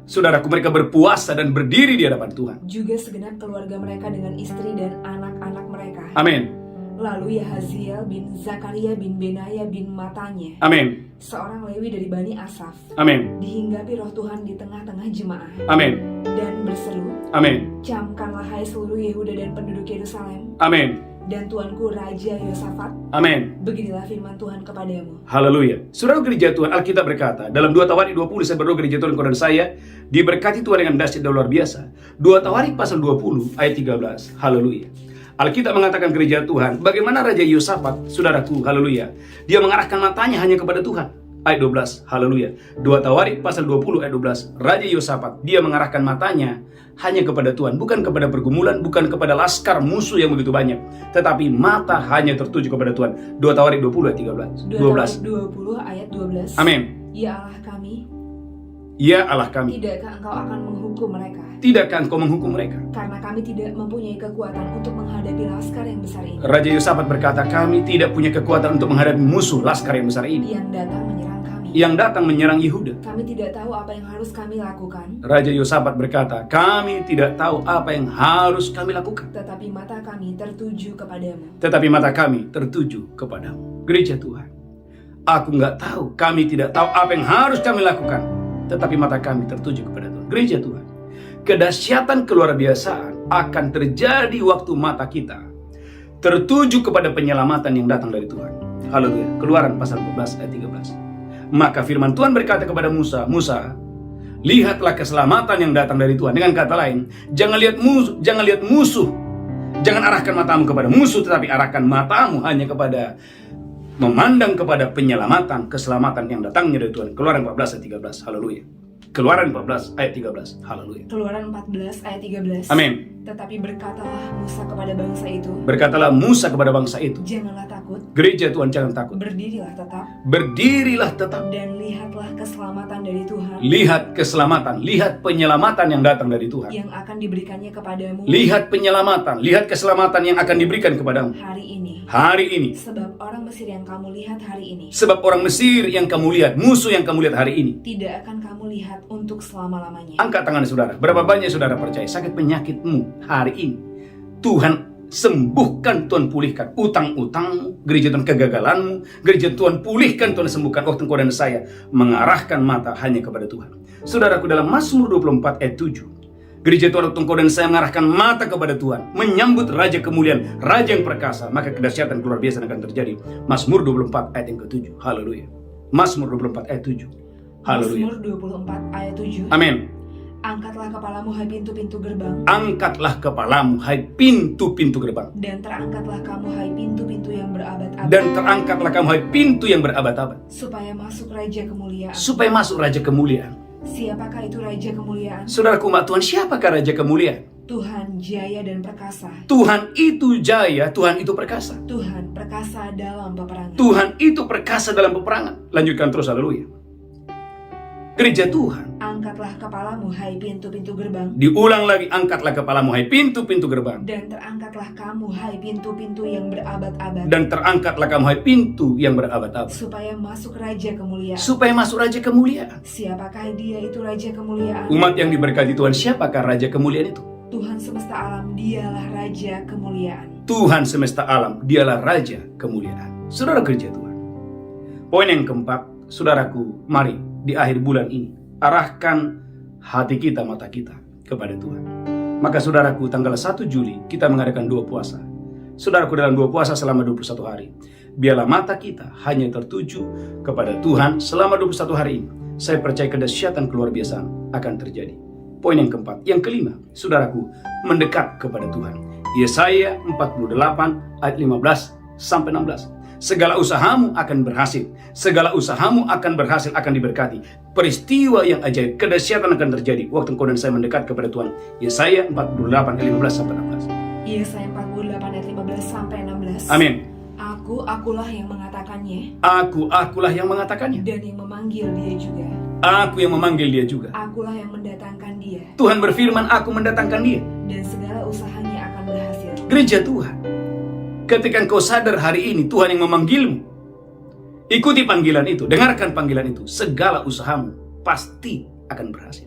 saudaraku, mereka berpuasa dan berdiri di hadapan Tuhan. Juga segenap keluarga mereka dengan istri dan anak-anak mereka. Amin. Lalu Yahaziel bin Zakaria bin Benaya bin Matanya, Amin. seorang Lewi dari Bani Asaf, Amin. dihinggapi roh Tuhan di tengah-tengah jemaah, Amin. dan berseru, Amin. camkanlah hai seluruh Yehuda dan penduduk Yerusalem, Amin. dan tuanku Raja Yosafat, Amin. beginilah firman Tuhan kepadamu. Haleluya. Saudara gereja Tuhan, Alkitab berkata dalam 2 Tawarik 20, saya berdoa gereja Tuhan, engkau dan saya diberkati Tuhan dengan dahsyat dan luar biasa. 2 Tawarik pasal 20 ayat 13. Haleluya. Alkitab mengatakan gereja Tuhan, bagaimana Raja Yosafat, saudaraku, haleluya, dia mengarahkan matanya hanya kepada Tuhan. Ayat 12, haleluya. 2 Tawarik pasal 20 ayat 12. Raja Yosafat, dia mengarahkan matanya hanya kepada Tuhan, bukan kepada pergumulan, bukan kepada laskar musuh yang begitu banyak, tetapi mata hanya tertuju kepada Tuhan. 2 Tawarik 20 ayat 13. 2 Tawarik 20 ayat 12. Amin. Ya Allah kami, Ya Allah kami, tidakkah engkau akan menghukum mereka? tidakkah engkau menghukum mereka? Karena kami tidak mempunyai kekuatan untuk menghadapi laskar yang besar ini, Raja Yosafat berkata, kami tidak punya kekuatan untuk menghadapi musuh laskar yang besar ini yang datang menyerang kami. yang datang menyerang Yehuda. Kami tidak tahu apa yang harus kami lakukan, Raja Yosafat berkata, kami tidak tahu apa yang harus kami lakukan, tetapi mata kami tertuju kepadamu. tetapi mata kami tertuju kepadamu. Gereja Tuhan, aku nggak tahu, kami tidak tahu apa yang harus kami lakukan, tetapi mata kami tertuju kepada Tuhan. Gereja Tuhan, kedahsyatan keluar biasaan akan terjadi waktu mata kita tertuju kepada penyelamatan yang datang dari Tuhan. Haleluya. Keluaran pasal 14 ayat 13. Maka firman Tuhan berkata kepada Musa, Musa, lihatlah keselamatan yang datang dari Tuhan. Dengan kata lain, jangan lihat musuh. Jangan arahkan matamu kepada musuh, tetapi arahkan matamu hanya kepada memandang kepada penyelamatan, keselamatan yang datangnya dari Tuhan. Keluaran 14 ayat 13. Haleluya. Keluaran 14 ayat 13. Haleluya. Keluaran 14 ayat 13. Amin. Tetapi berkatalah Musa kepada bangsa itu. Berkatalah Musa kepada bangsa itu. Janganlah takut. Gereja Tuhan, jangan takut. Berdirilah tetap. Berdirilah tetap. Dan lihatlah keselamatan dari Tuhan. Lihat keselamatan, lihat penyelamatan yang datang dari Tuhan. Yang akan diberikannya kepadamu. Lihat penyelamatan, lihat keselamatan yang akan diberikan kepadamu. Hari ini. Hari ini. Sebab orang Mesir yang kamu lihat hari ini. Sebab orang Mesir yang kamu lihat, musuh yang kamu lihat hari ini, tidak akan kamu lihat untuk selama-lamanya. Angkat tangan saudara. Berapa banyak saudara percaya sakit penyakitmu hari ini Tuhan sembuhkan, Tuhan pulihkan utang-utangmu, gereja Tuhan kegagalanmu, gereja Tuhan pulihkan, Tuhan sembuhkan. Waktu engkau dan saya mengarahkan mata hanya kepada Tuhan. Saudaraku, dalam Mazmur 24 ayat 7, gereja Tuhan, waktu engkau dan saya mengarahkan mata kepada Tuhan, menyambut Raja kemuliaan, Raja yang perkasa, maka kedahsyatan luar biasa akan terjadi. Mazmur 24 ayat yang ke-7. Haleluya. Mazmur 24 ayat 7. Haleluya. Mazmur 24 ayat 7. Amin. Angkatlah kepalamu hai pintu-pintu gerbang. Angkatlah kepalamu hai pintu-pintu gerbang. Dan terangkatlah kamu hai pintu-pintu yang berabad-abad. Dan terangkatlah kamu hai pintu yang berabad-abad. Supaya masuk Raja kemuliaan. Supaya masuk Raja kemuliaan. Siapakah itu Raja kemuliaan? Saudaraku umat Tuhan, siapakah Raja kemuliaan? Tuhan jaya dan perkasa. Tuhan itu jaya, Tuhan itu perkasa. Tuhan perkasa dalam peperangan. Tuhan itu perkasa dalam peperangan. Lanjutkan terus, haleluya. Gereja Tuhan, angkatlah kepalamu hai pintu-pintu gerbang. Diulang lagi, angkatlah kepalamu hai pintu-pintu gerbang. Dan terangkatlah kamu hai pintu-pintu yang berabad-abad. Dan terangkatlah kamu hai pintu yang berabad-abad. Supaya masuk Raja kemuliaan. Supaya masuk Raja kemuliaan. Siapakah dia itu Raja kemuliaan? Umat yang diberkati Tuhan, siapakah Raja kemuliaan itu? Tuhan semesta alam, dialah Raja kemuliaan. Tuhan semesta alam, dialah Raja kemuliaan. Saudara gereja Tuhan, poin yang keempat, saudaraku, mari di akhir bulan ini arahkan hati kita, mata kita kepada Tuhan. Maka saudaraku, tanggal 1 Juli kita mengadakan 2 puasa. Saudaraku, dalam 2 puasa selama 21 hari, biarlah mata kita hanya tertuju kepada Tuhan selama 21 hari ini. Saya percaya kedahsyatan keluar biasa akan terjadi. Poin yang keempat. Yang kelima, saudaraku, mendekat kepada Tuhan. Yesaya 48 ayat 15 sampai 16. Segala usahamu akan berhasil. Segala usahamu akan berhasil, akan diberkati. Peristiwa yang ajaib, kedahsyatan akan terjadi waktu engkau dan saya mendekat kepada Tuhan. Yesaya 48 ayat 15 sampai 16. Yesaya 48 ayat 15 sampai 16. Amin. Akulah yang mengatakannya. Akulah yang mengatakannya. Dan yang memanggil dia juga. Aku yang memanggil dia juga. Akulah yang mendatangkan dia. Tuhan berfirman, aku mendatangkan dia. Dan segala usahanya akan berhasil. Gereja Tuhan, ketika engkau sadar hari ini Tuhan yang memanggilmu, ikuti panggilan itu, dengarkan panggilan itu, segala usahamu pasti akan berhasil.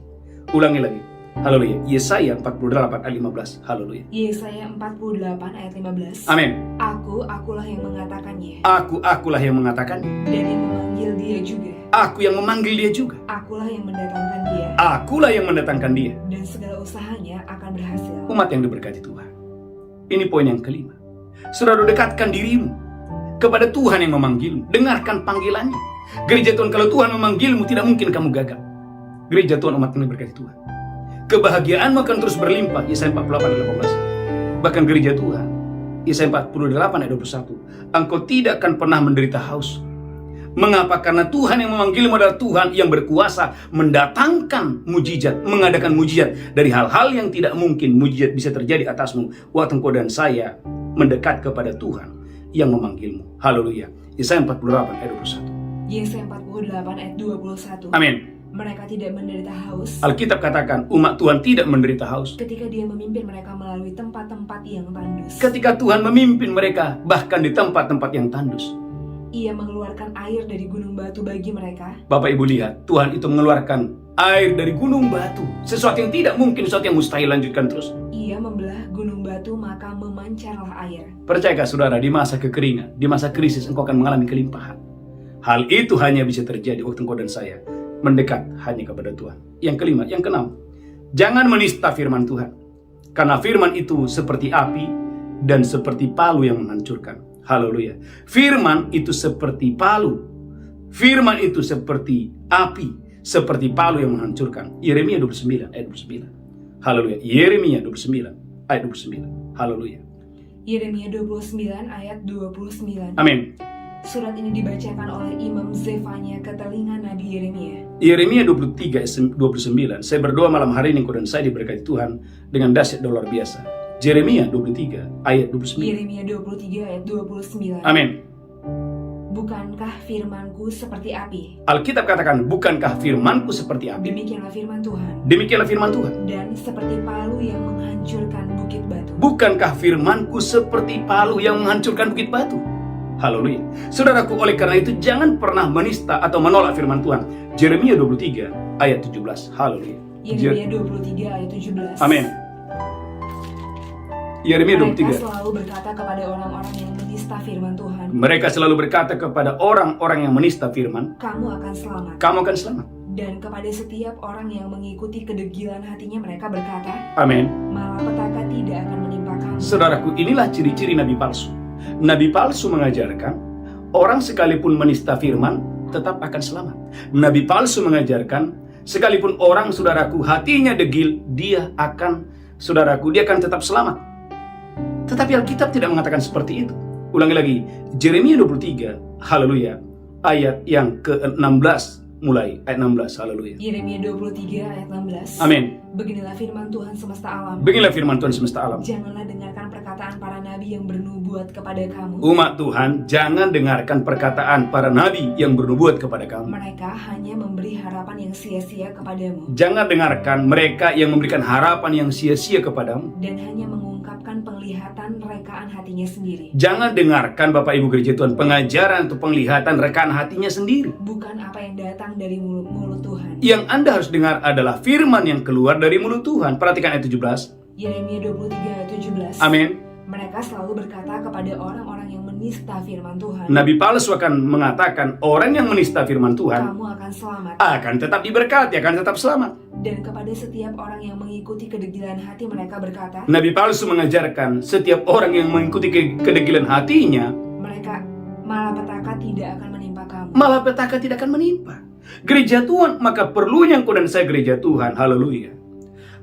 Ulangi lagi. Haleluya. Yesaya 48 ayat 15. Haleluya. Yesaya 48 ayat 15. Amin. Akulah yang mengatakannya. Akulah yang mengatakannya. Dan yang memanggil dia juga. Aku yang memanggil dia juga. Akulah yang mendatangkan dia. Akulah yang mendatangkan dia. Dan segala usahanya akan berhasil. Umat yang diberkati Tuhan, ini poin yang kelima. Saudara, dekatkan dirimu kepada Tuhan yang memanggilmu. Dengarkan panggilannya. Gereja Tuhan, kalau Tuhan memanggilmu, tidak mungkin kamu gagal. Gereja Tuhan, umat yang diberkati Tuhan, kebahagiaanmu akan terus berlimpah. Yesaya 48 ayat 18. Bahkan gereja Tuhan, Yesaya 48 ayat 21. Engkau tidak akan pernah menderita haus. Mengapa? Karena Tuhan yang memanggilmu adalah Tuhan yang berkuasa mendatangkan mujizat, mengadakan mujizat dari hal-hal yang tidak mungkin. Mujizat bisa terjadi atasmu waktu engkau dan saya mendekat kepada Tuhan yang memanggilmu. Haleluya. Yesaya 48 ayat 21. Yesaya 48 ayat 21. Amin. Mereka tidak menderita haus. Alkitab katakan umat Tuhan tidak menderita haus Ketika dia memimpin mereka melalui tempat-tempat yang tandus. ketika Tuhan memimpin mereka bahkan di tempat-tempat yang tandus. Ia mengeluarkan air dari gunung batu bagi mereka. Bapak Ibu lihat, Tuhan itu mengeluarkan air dari gunung batu. Sesuatu yang tidak mungkin, sesuatu yang mustahil. Lanjutkan terus. Ia membelah gunung batu, maka memancarlah air. Percayakah saudara, di masa kekeringan, di masa krisis engkau akan mengalami kelimpahan. Hal itu hanya bisa terjadi waktu engkau dan saya mendekat hanya kepada Tuhan. Yang kelima, yang keenam, jangan menista firman Tuhan. Karena firman itu seperti api dan seperti palu yang menghancurkan. Haleluya. Firman itu seperti palu. Firman itu seperti api, seperti palu yang menghancurkan. Yeremia 29 ayat 29. Haleluya. Yeremia 29 ayat 29. Haleluya. Yeremia 29 ayat 29. Amin. Surat ini dibacakan oleh Imam Zefanya ke telinga Nabi Yeremia. Yeremia 23 ayat 29. Saya berdoa malam hari ini dan saya diberkati Tuhan dengan dahsyat dan luar biasa. Yeremia 23 ayat 29. Yeremia 23 ayat 29. Amin. Bukankah firmanku seperti api? Alkitab katakan, bukankah firmanku seperti api? Demikianlah firman Tuhan. Demikianlah firman Tuhan. Dan seperti palu yang menghancurkan bukit batu. Bukankah firmanku seperti palu yang menghancurkan bukit batu? Haleluya. Saudaraku, oleh karena itu jangan pernah menista atau menolak firman Tuhan. Yeremia 23 ayat 17. Haleluya. Yeremia 23 ayat 17. Amin. Yeremia Mereka 23. selalu berkata kepada orang-orang yang menista firman Tuhan, Mereka selalu berkata kepada orang-orang yang menista firman, kamu akan selamat. kamu akan selamat. Dan kepada setiap orang yang mengikuti kedegilan hatinya mereka berkata, Amin. malapetaka tidak akan menimpa kamu. Saudaraku, inilah ciri-ciri nabi palsu. Nabi palsu mengajarkan orang sekalipun menista firman tetap akan selamat. Nabi palsu mengajarkan sekalipun orang, saudaraku, hatinya degil, dia akan tetap selamat. Tetapi Alkitab tidak mengatakan seperti itu. Ulangi lagi, Yeremia 23, haleluya, ayat yang ke-16, mulai ayat 16, haleluya. Yeremia 23 ayat 16. Amin. Beginilah firman Tuhan semesta alam. Beginilah firman Tuhan semesta alam. Janganlah dengarkan perkataan para nabi yang bernubuat kepada kamu. Umat Tuhan, jangan dengarkan perkataan para nabi yang bernubuat kepada kamu. Mereka hanya memberi harapan yang sia-sia kepadamu. Jangan dengarkan mereka yang memberikan harapan yang sia-sia kepadamu. Dan hanya mengungkapkan penglihatan rekaan hatinya sendiri. Jangan dengarkan Bapak Ibu Gereja Tuhan pengajaran atau penglihatan rekaan hatinya sendiri. Bukan apa yang datang dari mulut Tuhan. Yang Anda harus dengar adalah firman yang keluar dari mulut Tuhan. Perhatikan ayat 17. Yeremia 23 ayat 17. Amin. Mereka selalu berkata kepada orang-orang yang menista firman Tuhan, Nabi palsu akan mengatakan orang yang menista firman Tuhan kamu akan selamat. akan tetap diberkati, akan tetap selamat. Dan kepada setiap orang yang mengikuti kedegilan hati mereka berkata, Nabi palsu mengajarkan setiap orang yang mengikuti kedegilan hatinya, mereka malapetaka tidak akan menimpa kamu. malapetaka tidak akan menimpa. Gereja Tuhan, maka perlunya engkau dan saya gereja Tuhan, haleluya,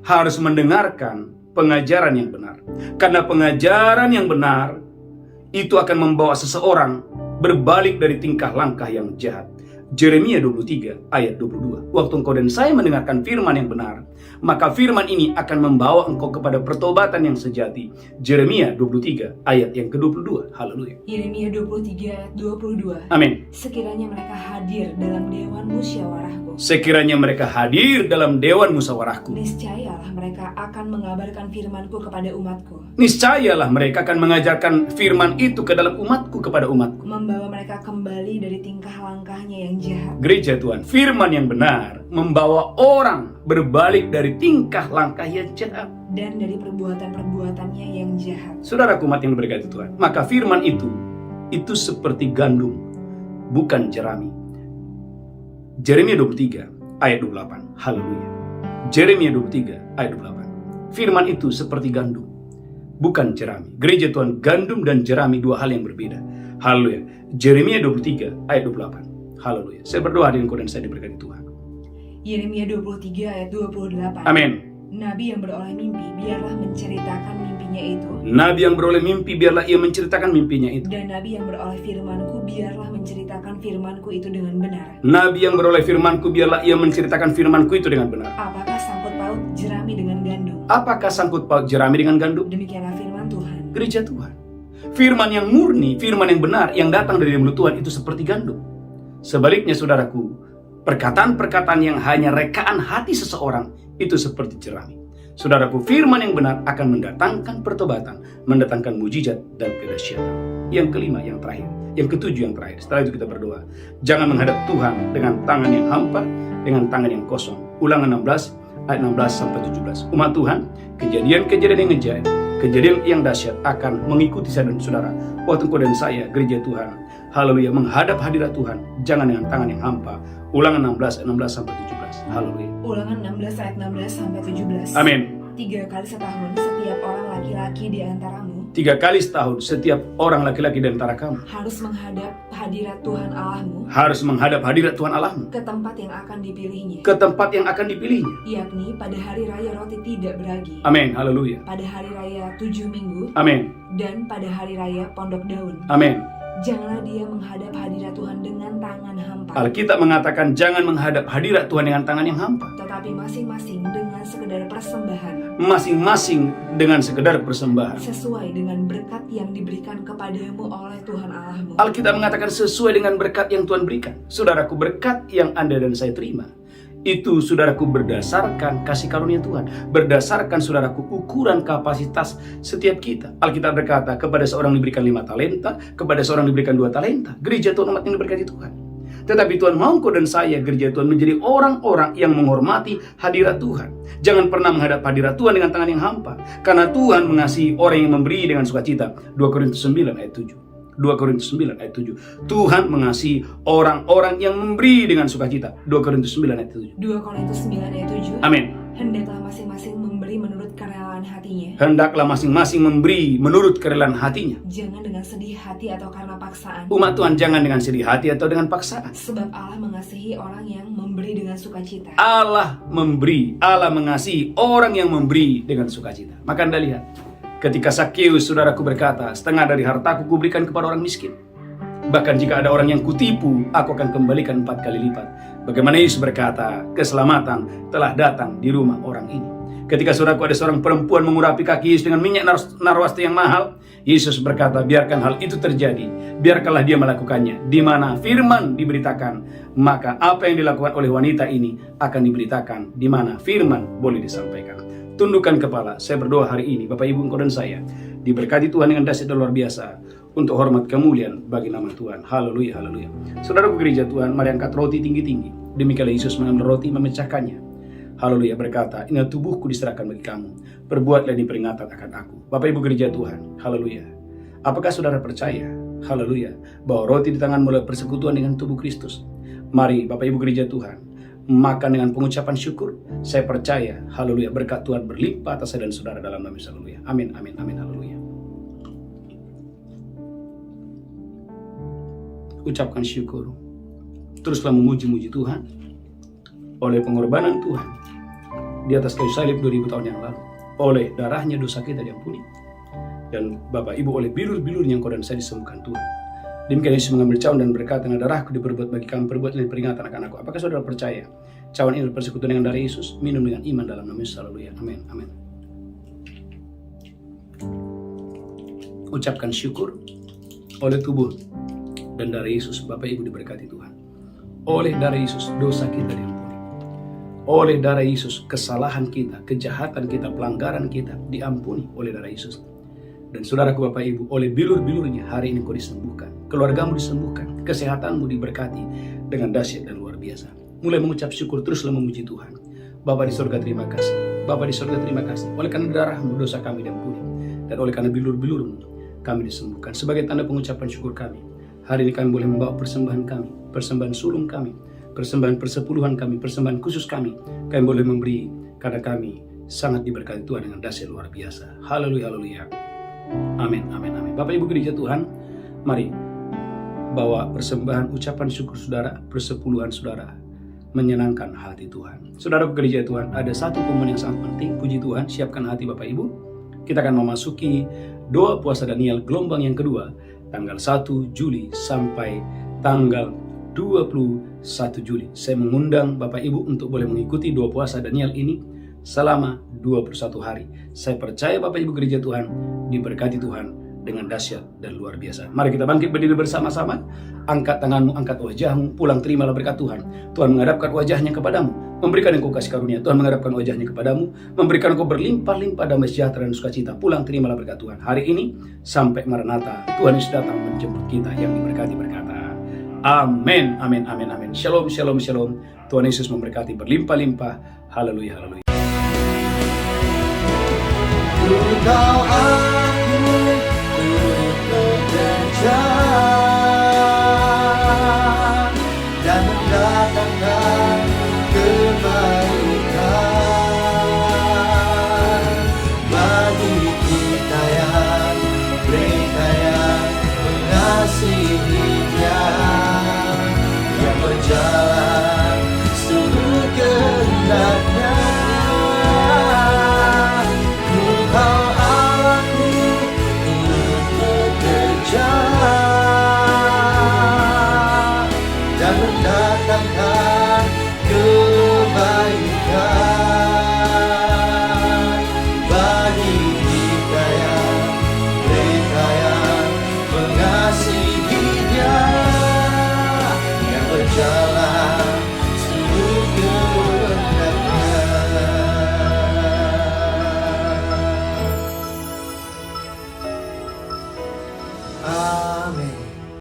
harus mendengarkan pengajaran yang benar. Karena pengajaran yang benar itu akan membawa seseorang berbalik dari tingkah langkah yang jahat. Yeremia 23 ayat 22. Waktu engkau dan saya mendengarkan firman yang benar, maka firman ini akan membawa engkau kepada pertobatan yang sejati. Yeremia 23 ayat yang ke-22. Haleluya. Yeremia 23 ayat 22. Amin. Sekiranya mereka hadir dalam dewan musyawarahku, Sekiranya mereka hadir dalam dewan musyawarahku, niscayalah mereka akan mengabarkan firmanku kepada umatku, niscayalah mereka akan mengajarkan firman itu ke dalam umatku, kepada umatku. membawa mereka kembali dari tingkah langkahnya yang jahat. Gereja Tuhan, firman yang benar membawa orang berbalik dari tingkah langkah yang jahat. Dan dari perbuatan-perbuatannya yang jahat. Saudaraku umat yang berkati Tuhan, maka firman itu seperti gandum, bukan jerami. Yeremia 23 ayat 28. Haleluya. Yeremia 23 ayat 28. Firman itu seperti gandum, bukan jerami. Gereja Tuhan, gandum dan jerami dua hal yang berbeda. Haleluya. Yeremia 23 ayat 28. Haleluya. Saya berdoa dengan kau dan saya diberkati Tuhan. Yeremia 23 ayat 28. Amin. Nabi yang beroleh mimpi biarlah menceritakan mimpinya itu. Nabi yang beroleh mimpi biarlah ia menceritakan mimpinya itu. Dan nabi yang beroleh firmanku biarlah menceritakan firmanku itu dengan benar. Nabi yang beroleh firmanku biarlah ia menceritakan firmanku itu dengan benar. Apakah sangkut paut jerami dengan gandum? Apakah sangkut paut jerami dengan gandum? Demikianlah firman Tuhan. Gereja Tuhan, firman yang murni, firman yang benar yang datang dari mulut Tuhan itu seperti gandum. Sebaliknya saudaraku, perkataan-perkataan yang hanya rekaan hati seseorang itu seperti jerami. Saudaraku, firman yang benar akan mendatangkan pertobatan, mendatangkan mujizat dan kedahsyatan. Yang kelima, yang terakhir. Yang ketujuh, yang terakhir. Setelah itu kita berdoa. Jangan menghadap Tuhan dengan tangan yang hampa, dengan tangan yang kosong. Ulangan 16 ayat 16 sampai 17. Umat Tuhan, kejadian-kejadian yang ajaib, kejadian yang dahsyat akan mengikuti saya dan saudara. Waktu engkau dan saya, gereja Tuhan, Haleluya, menghadap hadirat Tuhan, jangan dengan tangan yang hampa. Ulangan 16 ayat 16 sampai 17. Haleluya. Ulangan 16 ayat 16 sampai 17. Amin. 3 kali setahun setiap orang laki-laki di antaramu 3 kali setahun setiap orang laki-laki di antara kamu harus menghadap hadirat Tuhan Allahmu harus menghadap hadirat Tuhan Allahmu ke tempat yang akan dipilihnya, ke tempat yang akan dipilihnya. yakni pada hari raya roti tidak beragi, Amin. Haleluya. pada hari raya 7 minggu, Amin. dan pada hari raya pondok daun. Amin. Janganlah dia menghadap hadirat Tuhan dengan tangan hampa, Alkitab mengatakan jangan menghadap hadirat Tuhan dengan tangan yang hampa. tetapi masing-masing dengan sekedar persembahan Masing-masing dengan sekedar persembahan. sesuai dengan berkat yang diberikan kepadamu oleh Tuhan Allahmu. Alkitab mengatakan sesuai dengan berkat yang Tuhan berikan. Saudaraku, berkat yang Anda dan saya terima itu, saudaraku, berdasarkan kasih karunia Tuhan, berdasarkan, saudaraku, ukuran kapasitas setiap kita. Alkitab berkata kepada seorang diberikan 5 talenta, kepada seorang diberikan 2 talenta. Gereja Tuhan umat yang diberkati Tuhan. Tetapi Tuhan mau kau dan saya, gereja Tuhan, menjadi orang-orang yang menghormati hadirat Tuhan. Jangan pernah menghadap hadirat Tuhan dengan tangan yang hampa, karena Tuhan mengasihi orang yang memberi dengan sukacita. 2 Korintus 9 ayat 7. 2 Korintus 9 ayat 7. Tuhan mengasihi orang-orang yang memberi dengan sukacita. 2 Korintus 9 ayat 7. 2 Korintus 9 ayat 7. Amin. Hendaklah masing-masing memberi menurut kerelaan hatinya, Hendaklah masing-masing memberi menurut kerelaan hatinya. jangan dengan sedih hati atau karena paksaan. Umat Tuhan, jangan dengan sedih hati atau dengan paksaan. Sebab Allah mengasihi orang yang memberi dengan sukacita. Allah memberi, Allah mengasihi orang yang memberi dengan sukacita. Maka Anda lihat, ketika Sakeus, saudaraku, berkata, setengah dari hartaku kuberikan kepada orang miskin. Bahkan jika ada orang yang kutipu, aku akan kembalikan 4 kali lipat. Bagaimana Yesus berkata, keselamatan telah datang di rumah orang ini. Ketika saudaraku ada seorang perempuan mengurapi kaki Yesus dengan minyak narwastu yang mahal, Yesus berkata, biarkan hal itu terjadi. Biarkanlah dia melakukannya. Di mana firman diberitakan, maka apa yang dilakukan oleh wanita ini akan diberitakan. Di mana firman boleh disampaikan. Tundukkan kepala. Saya berdoa hari ini, Bapak Ibu, engkau dan saya diberkati Tuhan dengan dahsyat dan luar biasa untuk hormat kemuliaan bagi nama Tuhan. Haleluya, haleluya. Saudaraku gereja Tuhan, mari angkat roti tinggi-tinggi. Demikianlah Yesus mengambil roti, memecahkannya. Haleluya, berkata, inilah tubuhku diserahkan bagi kamu. Perbuatlah ini peringatan akan aku. Bapak Ibu gereja Tuhan, haleluya. Apakah saudara percaya, haleluya, bahwa roti di tangan mulai persekutuan dengan tubuh Kristus? Mari Bapak Ibu gereja Tuhan, makan dengan pengucapan syukur. Saya percaya, haleluya, berkat Tuhan berlimpah atas saya dan saudara dalam nama Yesus. Haleluya. Amin, amin, amin, haleluya. Ucapkan syukur. Teruslah memuji-muji Tuhan. Oleh pengorbanan Tuhan di atas kayu salib 2000 tahun yang lalu, oleh darahnya dosa kita diampuni. Dan Bapak Ibu, oleh bilur-bilurnya engkau dan saya disembuhkan Tuhan. Demikian Yesus mengambil cawan dan berkata, darahku diperbuat bagi kamu, perbuatlah peringatan akan aku. Apakah saudara percaya cawan ini persekutuan dengan darah Yesus? Minum dengan iman dalam nama Yesus. Haleluya. Amin. Amin. Ucapkan syukur. Oleh tubuh dan darah Yesus, Bapak Ibu diberkati Tuhan. Oleh darah Yesus, dosa kita diampuni. Oleh darah Yesus, kesalahan kita, kejahatan kita, pelanggaran kita diampuni oleh darah Yesus. Dan saudaraku Bapak Ibu, oleh bilur-bilurnya hari ini kau disembuhkan. Keluargamu disembuhkan, kesehatanmu diberkati dengan dahsyat dan luar biasa. Mulai mengucap syukur, teruslah memuji Tuhan. Bapa di surga, terima kasih. Bapa di surga, terima kasih. Oleh karena darahmu, dosa kami diampuni. Dan oleh karena bilur-bilurmu, kami disembuhkan. Sebagai tanda pengucapan syukur kami, hari ini kami boleh membawa persembahan kami, persembahan sulung kami, persembahan persepuluhan kami, persembahan khusus kami. Kami boleh memberi karena kami sangat diberkati Tuhan dengan dahsyat luar biasa. Haleluya, haleluya. Amin, amin, amin. Bapak Ibu gereja Tuhan, mari bawa persembahan ucapan syukur saudara, persepuluhan saudara, menyenangkan hati Tuhan. Saudara gereja Tuhan, ada satu momen yang sangat penting. Puji Tuhan, siapkan hati Bapak Ibu. Kita akan memasuki doa puasa Daniel gelombang yang kedua, tanggal 1 Juli sampai tanggal 21 Juli. Saya mengundang Bapak Ibu untuk boleh mengikuti doa puasa Daniel ini selama 21 hari. Saya percaya Bapak Ibu gereja Tuhan diberkati Tuhan dengan dahsyat dan luar biasa. Mari kita bangkit berdiri bersama-sama. Angkat tanganmu, angkat wajahmu, pulang terimalah berkat Tuhan. Tuhan menghadapkan wajahnya kepadamu, memberikan engkau kasih karunia. Tuhan menghadapkan wajahnya kepadamu, memberikan engkau berlimpah-limpah damai sejahtera dan sukacita. Pulang terimalah berkat Tuhan. Hari ini sampai Maranatha, Tuhan Yesus datang menjemput kita yang diberkati berkata, amin, amin, amin, amin. Shalom, shalom, shalom. Tuhan Yesus memberkati berlimpah-limpah. Haleluya, haleluya. Engkau aku berjalan menyenangkan.